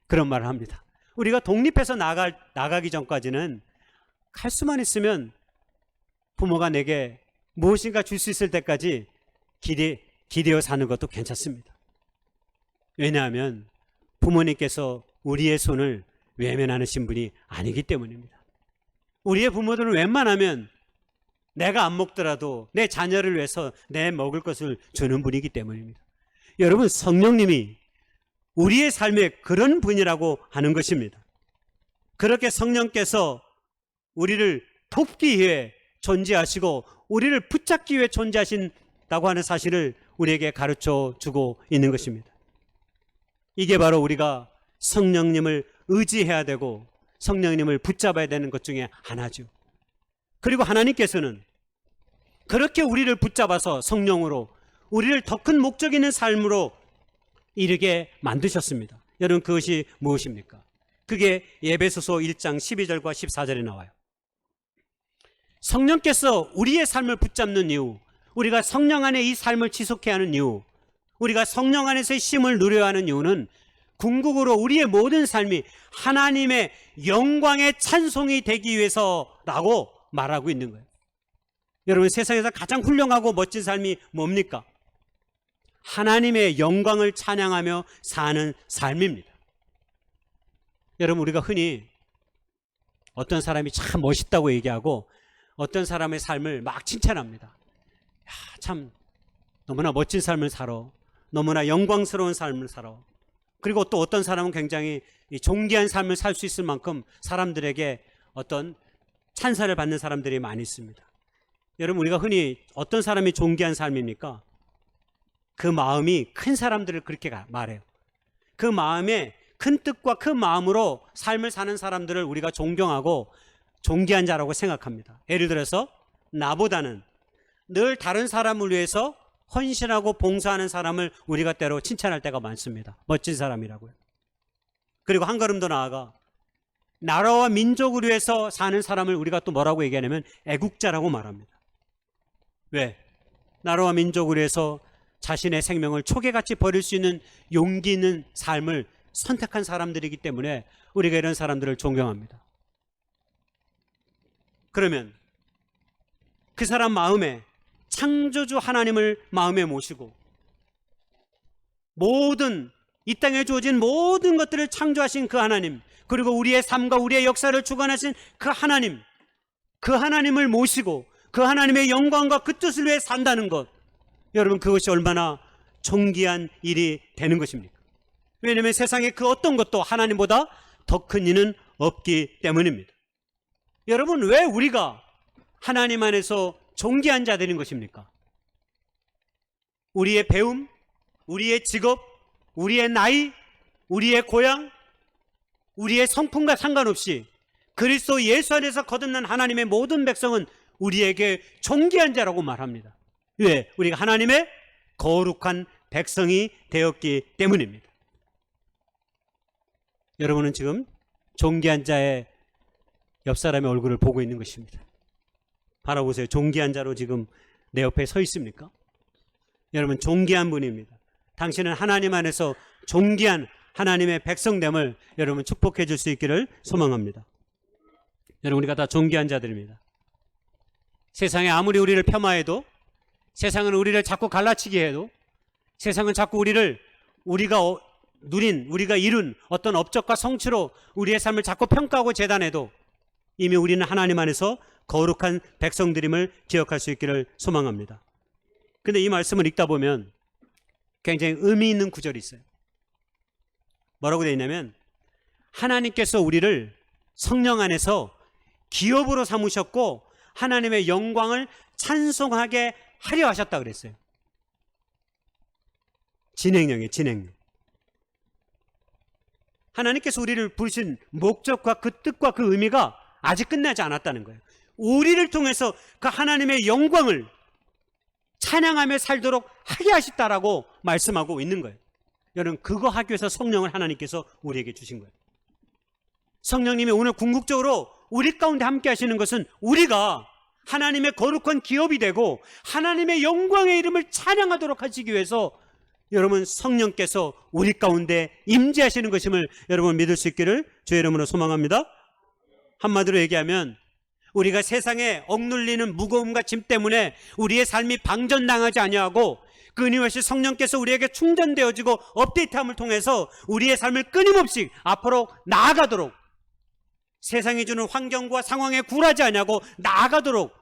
그런 말을 합니다. 우리가 독립해서 나가기 전까지는 갈 수만 있으면 부모가 내게 무엇인가 줄 수 있을 때까지 기대어 사는 것도 괜찮습니다. 왜냐하면 부모님께서 우리의 손을 외면하신 분이 아니기 때문입니다. 우리의 부모들은 웬만하면 내가 안 먹더라도 내 자녀를 위해서 내 먹을 것을 주는 분이기 때문입니다. 여러분 성령님이 우리의 삶에 그런 분이라고 하는 것입니다. 그렇게 성령께서 우리를 돕기 위해 존재하시고 우리를 붙잡기 위해 존재하신다고 하는 사실을 우리에게 가르쳐 주고 있는 것입니다. 이게 바로 우리가 성령님을 의지해야 되고 성령님을 붙잡아야 되는 것 중에 하나죠. 그리고 하나님께서는 그렇게 우리를 붙잡아서 성령으로 우리를 더 큰 목적 있는 삶으로 이르게 만드셨습니다. 여러분 그것이 무엇입니까? 그게 에베소서 1장 12절과 14절에 나와요. 성령께서 우리의 삶을 붙잡는 이유, 우리가 성령 안에 이 삶을 지속해야 하는 이유, 우리가 성령 안에서의 쉼을 누려야 하는 이유는 궁극으로 우리의 모든 삶이 하나님의 영광의 찬송이 되기 위해서라고 말하고 있는 거예요. 여러분 세상에서 가장 훌륭하고 멋진 삶이 뭡니까? 하나님의 영광을 찬양하며 사는 삶입니다. 여러분 우리가 흔히 어떤 사람이 참 멋있다고 얘기하고 어떤 사람의 삶을 막 칭찬합니다. 야, 참 너무나 멋진 삶을 살아. 너무나 영광스러운 삶을 살아. 그리고 또 어떤 사람은 굉장히 존귀한 삶을 살 수 있을 만큼 사람들에게 어떤 찬사를 받는 사람들이 많이 있습니다. 여러분 우리가 흔히 어떤 사람이 존귀한 삶입니까? 그 마음이 큰 사람들을 그렇게 말해요. 그 마음에 큰 뜻과 큰 마음으로 삶을 사는 사람들을 우리가 존경하고 존귀한 자라고 생각합니다. 예를 들어서 나보다는 늘 다른 사람을 위해서 헌신하고 봉사하는 사람을 우리가 때로 칭찬할 때가 많습니다. 멋진 사람이라고요. 그리고 한 걸음 더 나아가 나라와 민족을 위해서 사는 사람을 우리가 또 뭐라고 얘기하냐면 애국자라고 말합니다. 왜? 나라와 민족을 위해서 자신의 생명을 초계같이 버릴 수 있는 용기 있는 삶을 선택한 사람들이기 때문에 우리가 이런 사람들을 존경합니다. 그러면 그 사람 마음에 창조주 하나님을 마음에 모시고 모든 이 땅에 주어진 모든 것들을 창조하신 그 하나님, 그리고 우리의 삶과 우리의 역사를 주관하신 그 하나님, 그 하나님을 모시고 그 그 하나님의 영광과 그 뜻을 위해 산다는 것, 여러분 그것이 얼마나 존귀한 일이 되는 것입니까? 왜냐하면 세상에 그 어떤 것도 하나님보다 더 큰 이는 없기 때문입니다. 여러분, 왜 우리가 하나님 안에서 존귀한 자들인 것입니까? 우리의 배움, 우리의 직업, 우리의 나이, 우리의 고향, 우리의 성품과 상관없이 그리스도 예수 안에서 거듭난 하나님의 모든 백성은 우리에게 존귀한 자라고 말합니다. 왜? 우리가 하나님의 거룩한 백성이 되었기 때문입니다. 여러분은 지금 존귀한 자의 옆 사람의 얼굴을 보고 있는 것입니다. 바라보세요. 존귀한 자로 지금 내 옆에 서 있습니까? 여러분, 존귀한 분입니다. 당신은 하나님 안에서 존귀한 하나님의 백성됨을 여러분 축복해 줄 수 있기를 소망합니다. 여러분, 우리가 다 존귀한 자들입니다. 세상에 아무리 우리를 폄하해도, 세상은 우리를 자꾸 갈라치게 해도, 세상은 자꾸 우리가 이룬 어떤 업적과 성취로 우리의 삶을 자꾸 평가하고 재단해도 이미 우리는 하나님 안에서 거룩한 백성들임을 기억할 수 있기를 소망합니다. 근데 이 말씀을 읽다 보면 굉장히 의미 있는 구절이 있어요. 뭐라고 되어 있냐면, 하나님께서 우리를 성령 안에서 기업으로 삼으셨고 하나님의 영광을 찬송하게 하려 하셨다 그랬어요. 진행형이에요. 진행형. 하나님께서 우리를 부르신 목적과 그 뜻과 그 의미가 아직 끝나지 않았다는 거예요. 우리를 통해서 그 하나님의 영광을 찬양하며 살도록 하게 하셨다라고 말씀하고 있는 거예요. 여러분, 그거 하기 위해서 성령을 하나님께서 우리에게 주신 거예요. 성령님이 오늘 궁극적으로 우리 가운데 함께 하시는 것은 우리가 하나님의 거룩한 기업이 되고 하나님의 영광의 이름을 찬양하도록 하시기 위해서 여러분 성령께서 우리 가운데 임재하시는 것임을 여러분 믿을 수 있기를 주의 이름으로 소망합니다. 한마디로 얘기하면 우리가 세상에 억눌리는 무거움과 짐 때문에 우리의 삶이 방전당하지 아니하고 끊임없이 성령께서 우리에게 충전되어지고 업데이트함을 통해서 우리의 삶을 끊임없이 앞으로 나아가도록, 세상이 주는 환경과 상황에 굴하지 아니하고 나아가도록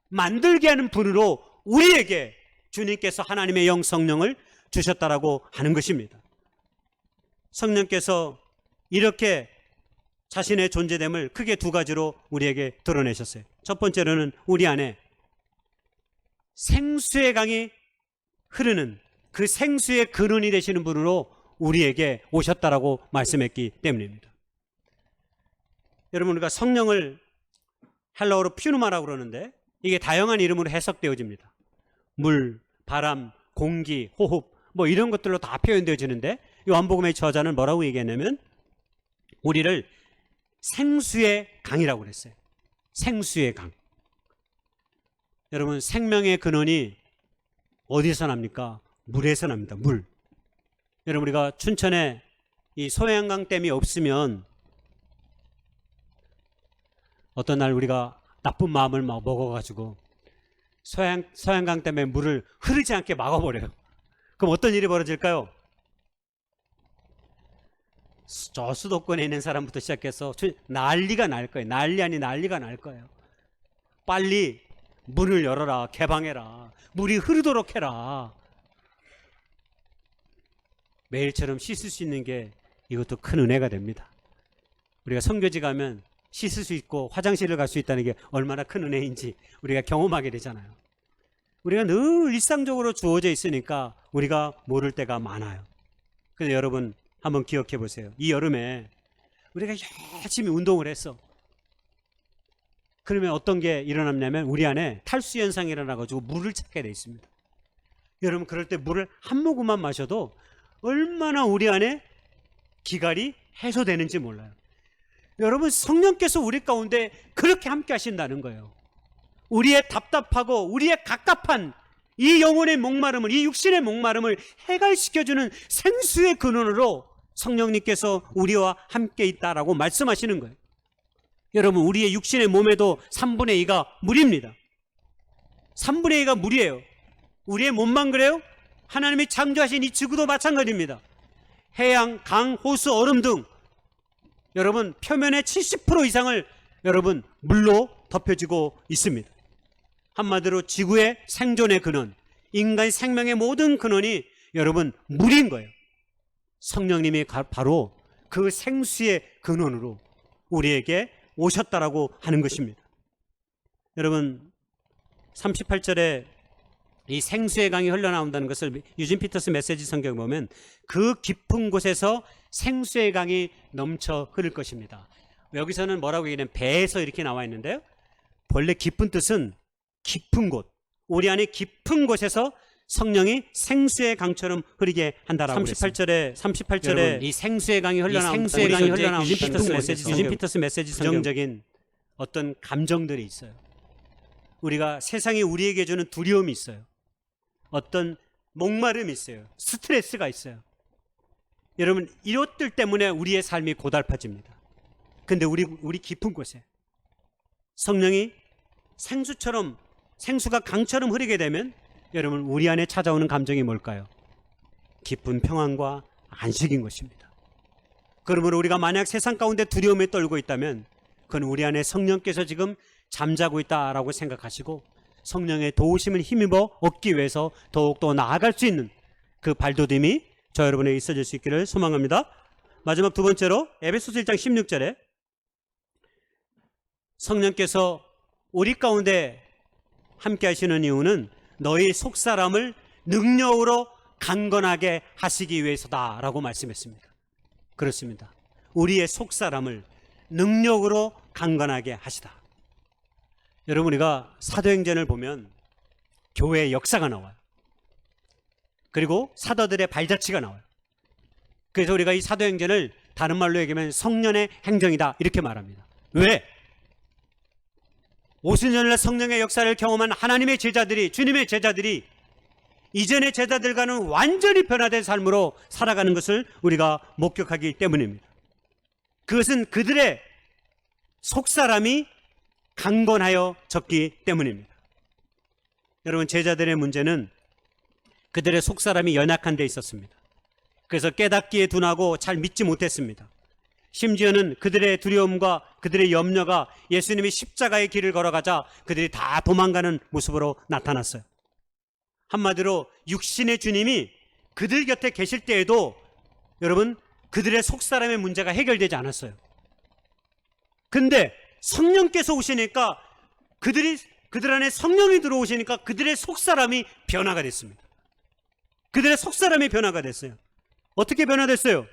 만들게 하는 분으로 우리에게 주님께서 하나님의 영 성령을 주셨다라고 하는 것입니다. 성령께서 이렇게 자신의 존재됨을 크게 두 가지로 우리에게 드러내셨어요. 첫 번째로는 우리 안에 생수의 강이 흐르는 그 생수의 근원이 되시는 분으로 우리에게 오셨다라고 말씀했기 때문입니다. 여러분, 우리가 성령을 헬라어로 퓨누마라고 그러는데 이게 다양한 이름으로 해석되어집니다. 물, 바람, 공기, 호흡 뭐 이런 것들로 다 표현되어지는데 요한복음의 저자는 뭐라고 얘기했냐면 우리를 생수의 강이라고 그랬어요. 생수의 강. 여러분, 생명의 근원이 어디서 납니까? 물에서 납니다. 물. 여러분, 우리가 춘천에 이 소양강 댐이 없으면 어떤 날 우리가 나쁜 마음을 막 먹어가지고 소양강 댐에 물을 흐르지 않게 막아버려요. 그럼 어떤 일이 벌어질까요? 저 수도권에 있는 사람부터 시작해서 난리가 날 거예요. 난리 아니 난리가 날 거예요. 빨리 문을 열어라. 개방해라. 물이 흐르도록 해라. 매일처럼 씻을 수 있는 게 이것도 큰 은혜가 됩니다. 우리가 선교지 가면 씻을 수 있고 화장실을 갈 수 있다는 게 얼마나 큰 은혜인지 우리가 경험하게 되잖아요. 우리가 늘 일상적으로 주어져 있으니까 우리가 모를 때가 많아요. 그래서 여러분 한번 기억해 보세요. 이 여름에 우리가 열심히 운동을 했어. 그러면 어떤 게 일어났냐면 우리 안에 탈수 현상이 일어나가지고 물을 찾게 돼 있습니다. 여러분, 그럴 때 물을 한 모금만 마셔도 얼마나 우리 안에 기갈이 해소되는지 몰라요. 여러분, 성령께서 우리 가운데 그렇게 함께 하신다는 거예요. 우리의 답답하고 우리의 갑갑한 이 영혼의 목마름을, 이 육신의 목마름을 해갈시켜주는 생수의 근원으로 성령님께서 우리와 함께 있다라고 말씀하시는 거예요. 여러분, 우리의 육신의 몸에도 3분의 2가 물입니다. 3분의 2가 물이에요. 우리의 몸만 그래요? 하나님이 창조하신 이 지구도 마찬가지입니다. 해양, 강, 호수, 얼음 등 여러분 표면의 70% 이상을 여러분 물로 덮여지고 있습니다. 한마디로 지구의 생존의 근원, 인간의 생명의 모든 근원이 여러분 물인 거예요. 성령님이 바로 그 생수의 근원으로 우리에게 오셨다라고 하는 것입니다. 여러분 38절에 이 생수의 강이 흘러나온다는 것을 유진 피터스 메시지 성경에 보면 그 깊은 곳에서 생수의 강이 넘쳐 흐를 것입니다. 여기서는 뭐라고 얘기하냐면 배에서 이렇게 나와 있는데요. 본래 깊은 뜻은 깊은 곳, 우리 안에 깊은 곳에서 성령이 생수의 강처럼 흐르게 한다라고 38절에 이 생수의 강이 흘러나온다는 유진 피터스 메시지 부정적인 어떤 감정들이 있어요. 우리가 세상이 우리에게 주는 두려움이 있어요. 어떤 목마름이 있어요. 스트레스가 있어요. 여러분 이것들 때문에 우리의 삶이 고달파집니다. 근데 우리 깊은 곳에 성령이 생수가 강처럼 흐르게 되면 여러분 우리 안에 찾아오는 감정이 뭘까요? 기쁜 평안과 안식인 것입니다. 그러므로 우리가 만약 세상 가운데 두려움에 떨고 있다면 그건 우리 안에 성령께서 지금 잠자고 있다라고 생각하시고 성령의 도우심을 힘입어 얻기 위해서 더욱더 나아갈 수 있는 그 발돋움이 저 여러분에게 있어질 수 있기를 소망합니다. 마지막 두 번째로 에베소서 1장 16절에 성령께서 우리 가운데 함께 하시는 이유는 너희 속사람을 능력으로 강건하게 하시기 위해서다라고 말씀했습니다. 그렇습니다. 우리의 속사람을 능력으로 강건하게 하시다. 여러분 우리가 사도행전을 보면 교회의 역사가 나와요. 그리고 사도들의 발자취가 나와요. 그래서 우리가 이 사도행전을 다른 말로 얘기하면 성령의 행정이다 이렇게 말합니다. 왜? 오순절날 성령의 역사를 경험한 하나님의 제자들이, 주님의 제자들이 이전의 제자들과는 완전히 변화된 삶으로 살아가는 것을 우리가 목격하기 때문입니다. 그것은 그들의 속사람이 강건하여졌기 때문입니다. 여러분 제자들의 문제는 그들의 속사람이 연약한 데 있었습니다. 그래서 깨닫기에 둔하고 잘 믿지 못했습니다. 심지어는 그들의 두려움과 그들의 염려가 예수님이 십자가의 길을 걸어가자 그들이 다 도망가는 모습으로 나타났어요. 한마디로 육신의 주님이 그들 곁에 계실 때에도 여러분 그들의 속사람의 문제가 해결되지 않았어요. 근데 성령께서 오시니까 그들 안에 성령이 들어오시니까 그들의 속사람이 변화가 됐습니다. 그들의 속사람이 변화가 됐어요. 어떻게 변화됐어요?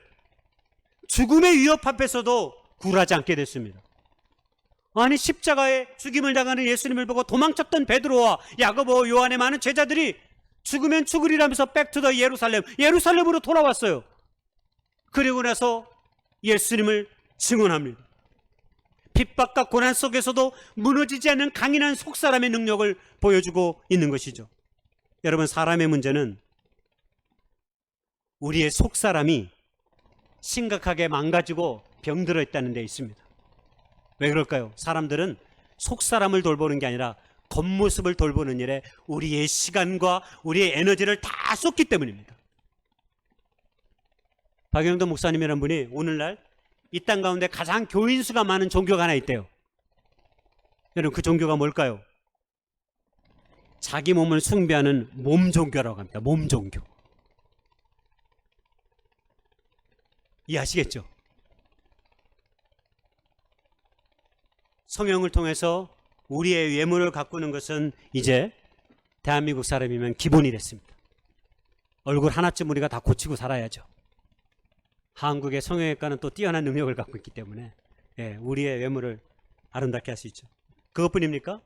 죽음의 위협 앞에서도 굴하지 않게 됐습니다. 아니 십자가에 죽임을 당하는 예수님을 보고 도망쳤던 베드로와 야고보, 요한의 많은 제자들이 죽으면 죽으리라면서 백투더 예루살렘으로 돌아왔어요. 그리고 나서 예수님을 증언합니다. 핍박과 고난 속에서도 무너지지 않는 강인한 속사람의 능력을 보여주고 있는 것이죠. 여러분 사람의 문제는 우리의 속사람이 심각하게 망가지고 병들어 있다는 데 있습니다. 왜 그럴까요? 사람들은 속사람을 돌보는 게 아니라 겉모습을 돌보는 일에 우리의 시간과 우리의 에너지를 다 쏟기 때문입니다. 박영돈 목사님이라는 분이 오늘날 이 땅 가운데 가장 교인수가 많은 종교가 하나 있대요. 여러분 그 종교가 뭘까요? 자기 몸을 숭배하는 몸 종교라고 합니다. 몸 종교. 이해하시겠죠? 성령을 통해서 우리의 외모를 가꾸는 것은 이제 대한민국 사람이면 기본이 됐습니다. 얼굴 하나쯤 우리가 다 고치고 살아야죠. 한국의 성형외과는 또 뛰어난 능력을 갖고 있기 때문에 우리의 외모를 아름답게 할 수 있죠. 그것뿐입니까?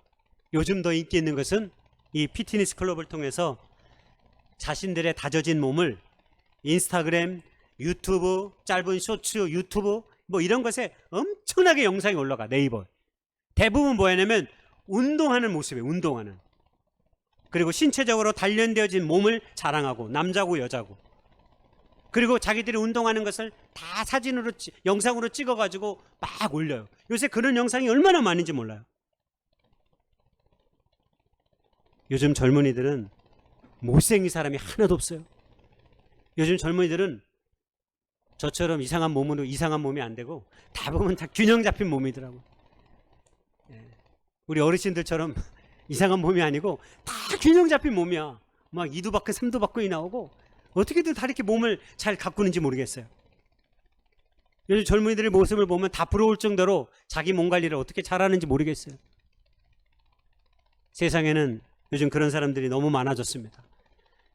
요즘 더 인기 있는 것은 이 피트니스 클럽을 통해서 자신들의 다져진 몸을 인스타그램, 유튜브, 짧은 쇼츠, 유튜브 뭐 이런 것에 엄청나게 영상이 올라가. 네이버 대부분 뭐냐면 운동하는 모습이에요. 운동하는. 그리고 신체적으로 단련되어진 몸을 자랑하고 남자고 여자고. 그리고 자기들이 운동하는 것을 다 사진으로 영상으로 찍어가지고 막 올려요. 요새 그런 영상이 얼마나 많은지 몰라요. 요즘 젊은이들은 못생긴 사람이 하나도 없어요. 요즘 젊은이들은 저처럼 이상한 몸이 안 되고 대부분 다 균형 잡힌 몸이더라고. 우리 어르신들처럼 이상한 몸이 아니고 다 균형 잡힌 몸이야. 막 2두 밖에 3두 밖에 나오고 어떻게든 다 이렇게 몸을 잘 가꾸는지 모르겠어요. 요즘 젊은이들의 모습을 보면 다 부러울 정도로 자기 몸 관리를 어떻게 잘하는지 모르겠어요. 세상에는 요즘 그런 사람들이 너무 많아졌습니다.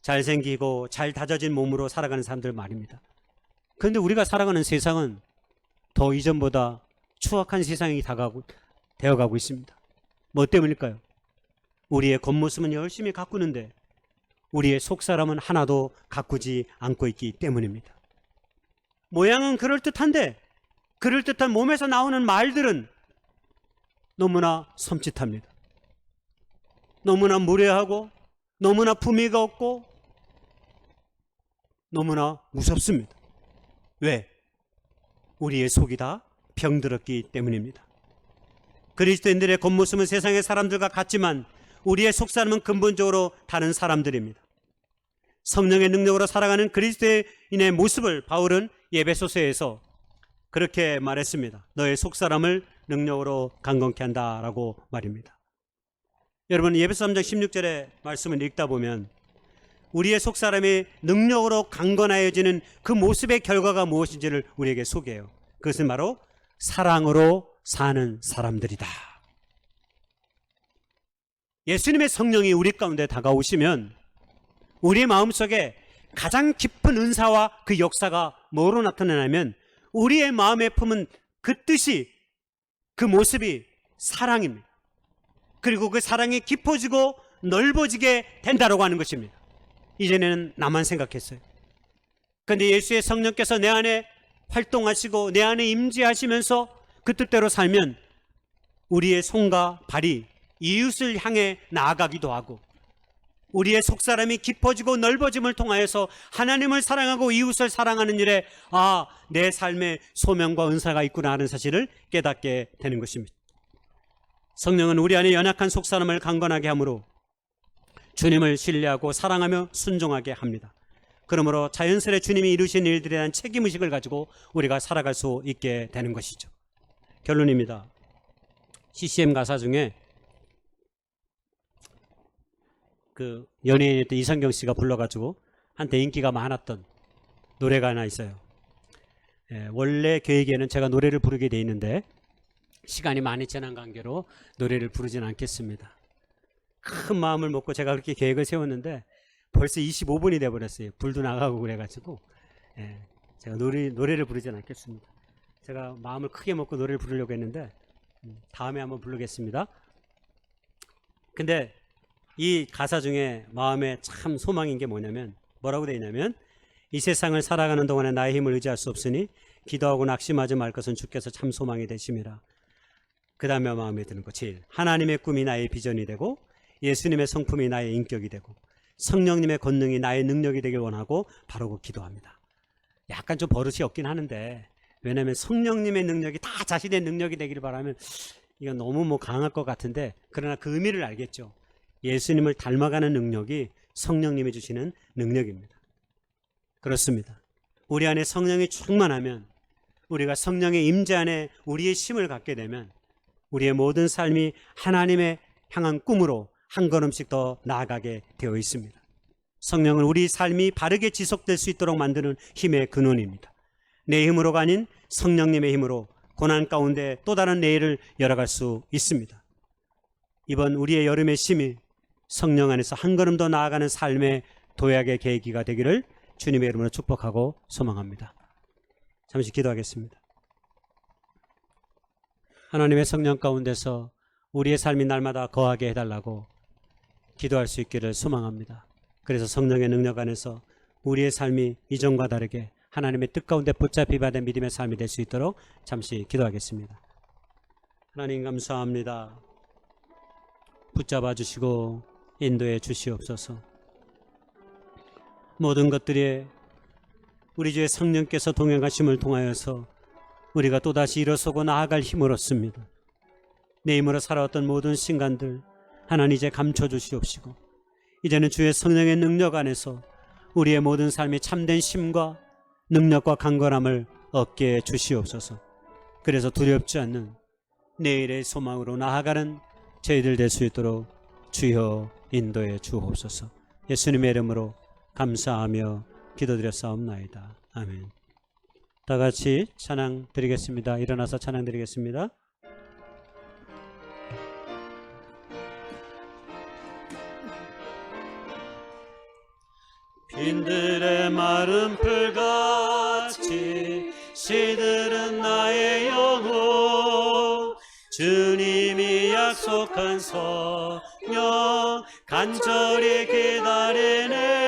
잘생기고 잘 다져진 몸으로 살아가는 사람들 말입니다. 그런데 우리가 살아가는 세상은 더 이전보다 추악한 세상이 되어가고 있습니다. 뭐 때문일까요? 우리의 겉모습은 열심히 가꾸는데 우리의 속사람은 하나도 가꾸지 않고 있기 때문입니다. 모양은 그럴듯한데 그럴듯한 몸에서 나오는 말들은 너무나 섬찟합니다. 너무나 무례하고 너무나 품위가 없고 너무나 무섭습니다. 왜? 우리의 속이 다 병들었기 때문입니다. 그리스도인들의 겉모습은 세상의 사람들과 같지만 우리의 속사람은 근본적으로 다른 사람들입니다. 성령의 능력으로 살아가는 그리스도인의 모습을 바울은 에베소서에서 그렇게 말했습니다. 너의 속사람을 능력으로 강건케 한다라고 말입니다. 여러분, 에베소 3장 16절의 말씀을 읽다 보면 우리의 속사람이 능력으로 강건하여지는 그 모습의 결과가 무엇인지를 우리에게 소개해요. 그것은 바로 사랑으로 사는 사람들이다. 예수님의 성령이 우리 가운데 다가오시면 우리의 마음속에 가장 깊은 은사와 그 역사가 뭐로 나타나냐면 우리의 마음에 품은 그 뜻이, 그 모습이 사랑입니다. 그리고 그 사랑이 깊어지고 넓어지게 된다라고 하는 것입니다. 이전에는 나만 생각했어요. 그런데 예수의 성령께서 내 안에 활동하시고 내 안에 임재하시면서 그 뜻대로 살면 우리의 손과 발이 이웃을 향해 나아가기도 하고 우리의 속사람이 깊어지고 넓어짐을 통하여서 하나님을 사랑하고 이웃을 사랑하는 일에 내 삶에 소명과 은사가 있구나 하는 사실을 깨닫게 되는 것입니다. 성령은 우리 안에 연약한 속사람을 강건하게 하므로 주님을 신뢰하고 사랑하며 순종하게 합니다. 그러므로 자연스레 주님이 이루신 일들에 대한 책임의식을 가지고 우리가 살아갈 수 있게 되는 것이죠. 결론입니다. CCM 가사 중에 그 연예인이었던 이성경 씨가 불러가지고 한때 인기가 많았던 노래가 하나 있어요. 원래 계획에는 제가 노래를 부르게 돼 있는데 시간이 많이 지난 관계로 노래를 부르진 않겠습니다. 큰 마음을 먹고 제가 그렇게 계획을 세웠는데 벌써 25분이 돼버렸어요. 불도 나가고 그래가지고 제가 노래를 부르진 않겠습니다. 제가 마음을 크게 먹고 노래를 부르려고 했는데 다음에 한번 부르겠습니다. 근데 이 가사 중에 마음에 참 소망인 게 뭐냐면 뭐라고 되어 있냐면 이 세상을 살아가는 동안에 나의 힘을 의지할 수 없으니 기도하고 낙심하지 말 것은 주께서 참 소망이 되심이라. 그 다음에 마음에 드는 것 제일 하나님의 꿈이 나의 비전이 되고 예수님의 성품이 나의 인격이 되고 성령님의 권능이 나의 능력이 되길 원하고 바라고 기도합니다. 약간 좀 버릇이 없긴 하는데 왜냐하면 성령님의 능력이 다 자신의 능력이 되기를 바라면 이건 너무 강할 것 같은데 그러나 그 의미를 알겠죠. 예수님을 닮아가는 능력이 성령님이 주시는 능력입니다. 그렇습니다. 우리 안에 성령이 충만하면 우리가 성령의 임재 안에 우리의 힘을 갖게 되면 우리의 모든 삶이 하나님의 향한 꿈으로 한 걸음씩 더 나아가게 되어 있습니다. 성령은 우리 삶이 바르게 지속될 수 있도록 만드는 힘의 근원입니다. 내 힘으로가 아닌 성령님의 힘으로 고난 가운데 또 다른 내일을 열어갈 수 있습니다. 이번 우리의 여름의 심이 성령 안에서 한 걸음 더 나아가는 삶의 도약의 계기가 되기를 주님의 이름으로 축복하고 소망합니다. 잠시 기도하겠습니다. 하나님의 성령 가운데서 우리의 삶이 날마다 거하게 해달라고 기도할 수 있기를 소망합니다. 그래서 성령의 능력 안에서 우리의 삶이 이전과 다르게 하나님의 뜻 가운데 붙잡히 받은 믿음의 삶이 될 수 있도록 잠시 기도하겠습니다. 하나님 감사합니다. 붙잡아 주시고 인도해 주시옵소서. 모든 것들이 우리 주의 성령께서 동행하심을 통하여서 우리가 또다시 일어서고 나아갈 힘을 얻습니다. 내 힘으로 살아왔던 모든 순간들 하나님 이제 감춰 주시옵시고 이제는 주의 성령의 능력 안에서 우리의 모든 삶이 참된 힘과 능력과 강건함을 얻게 주시옵소서. 그래서 두렵지 않는 내일의 소망으로 나아가는 저희들 될 수 있도록 주여 인도해 주옵소서. 예수님의 이름으로 감사하며 기도드렸사옵나이다. 아멘. 다 같이 찬양 드리겠습니다. 일어나서 찬양 드리겠습니다. 빈들의 마른 풀같이 시들은 나의 영혼, 주님이 약속한 성령 간절히 기다리네.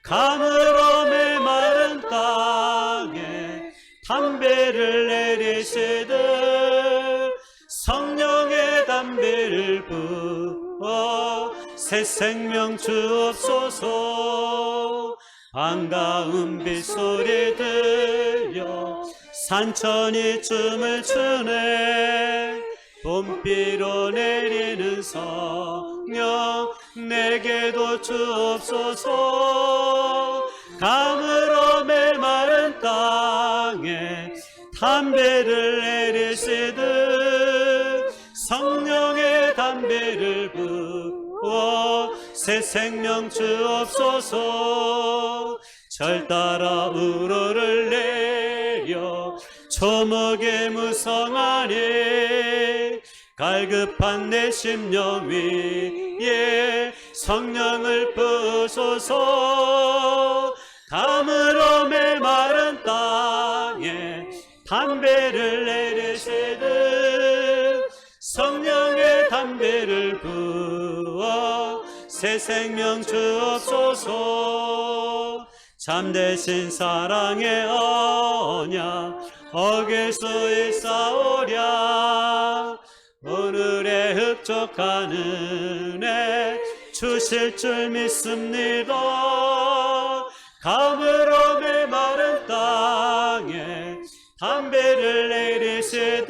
가물어 메마른 땅에 담배를 내리시듯 성령의 담배를 부어 새 생명 주옵소서. 반가운 빗소리 들려 산천이 춤을 추네. 봄비로 내리는 성령 내게도 주옵소서. 가물어 메마른 땅에 담배를 내리시듯 성령의 담배를 부어 새 생명 주옵소서. 절 따라 우러를 내려 초목의 무성하니 갈급한 내 심령 위에 성령을 부으소서. 가물어 메마른 땅에 담배를 내리시듯 성령의 담배를 부어 새 생명 주옵소서. 참되신 사랑의 언약 어길 수 있사오랴. 오늘의 흡족한 은혜 주실 줄 믿습니다. 가물어 메마른 땅에 담배를 내리시듯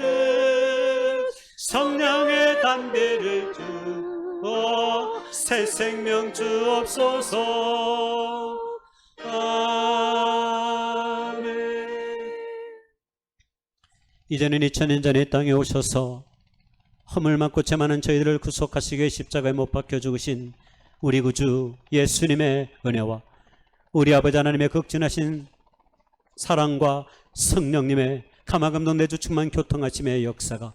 성령의 담배를 주어 새 생명 주옵소서. 아멘. 이제는 2000년 전에 땅에 오셔서 허물 맞고 죄 많은 저희들을 구속하시기 위해 십자가에 못 박혀 죽으신 우리 구주 예수님의 은혜와 우리 아버지 하나님의 극진하신 사랑과 성령님의 가마감동 내주 충만 교통하심의 역사가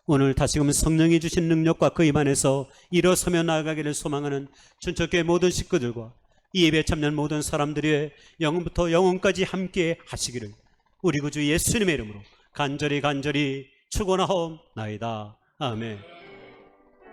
오늘 다시금 성령이 주신 능력과 그 입 안에서 일어서며 나아가기를 소망하는 춘천교회 모든 식구들과 이 예배에 참여한 모든 사람들이 영원부터 영원까지 함께 하시기를 우리 구주 예수님의 이름으로 간절히 축원하옵나이다. 아멘.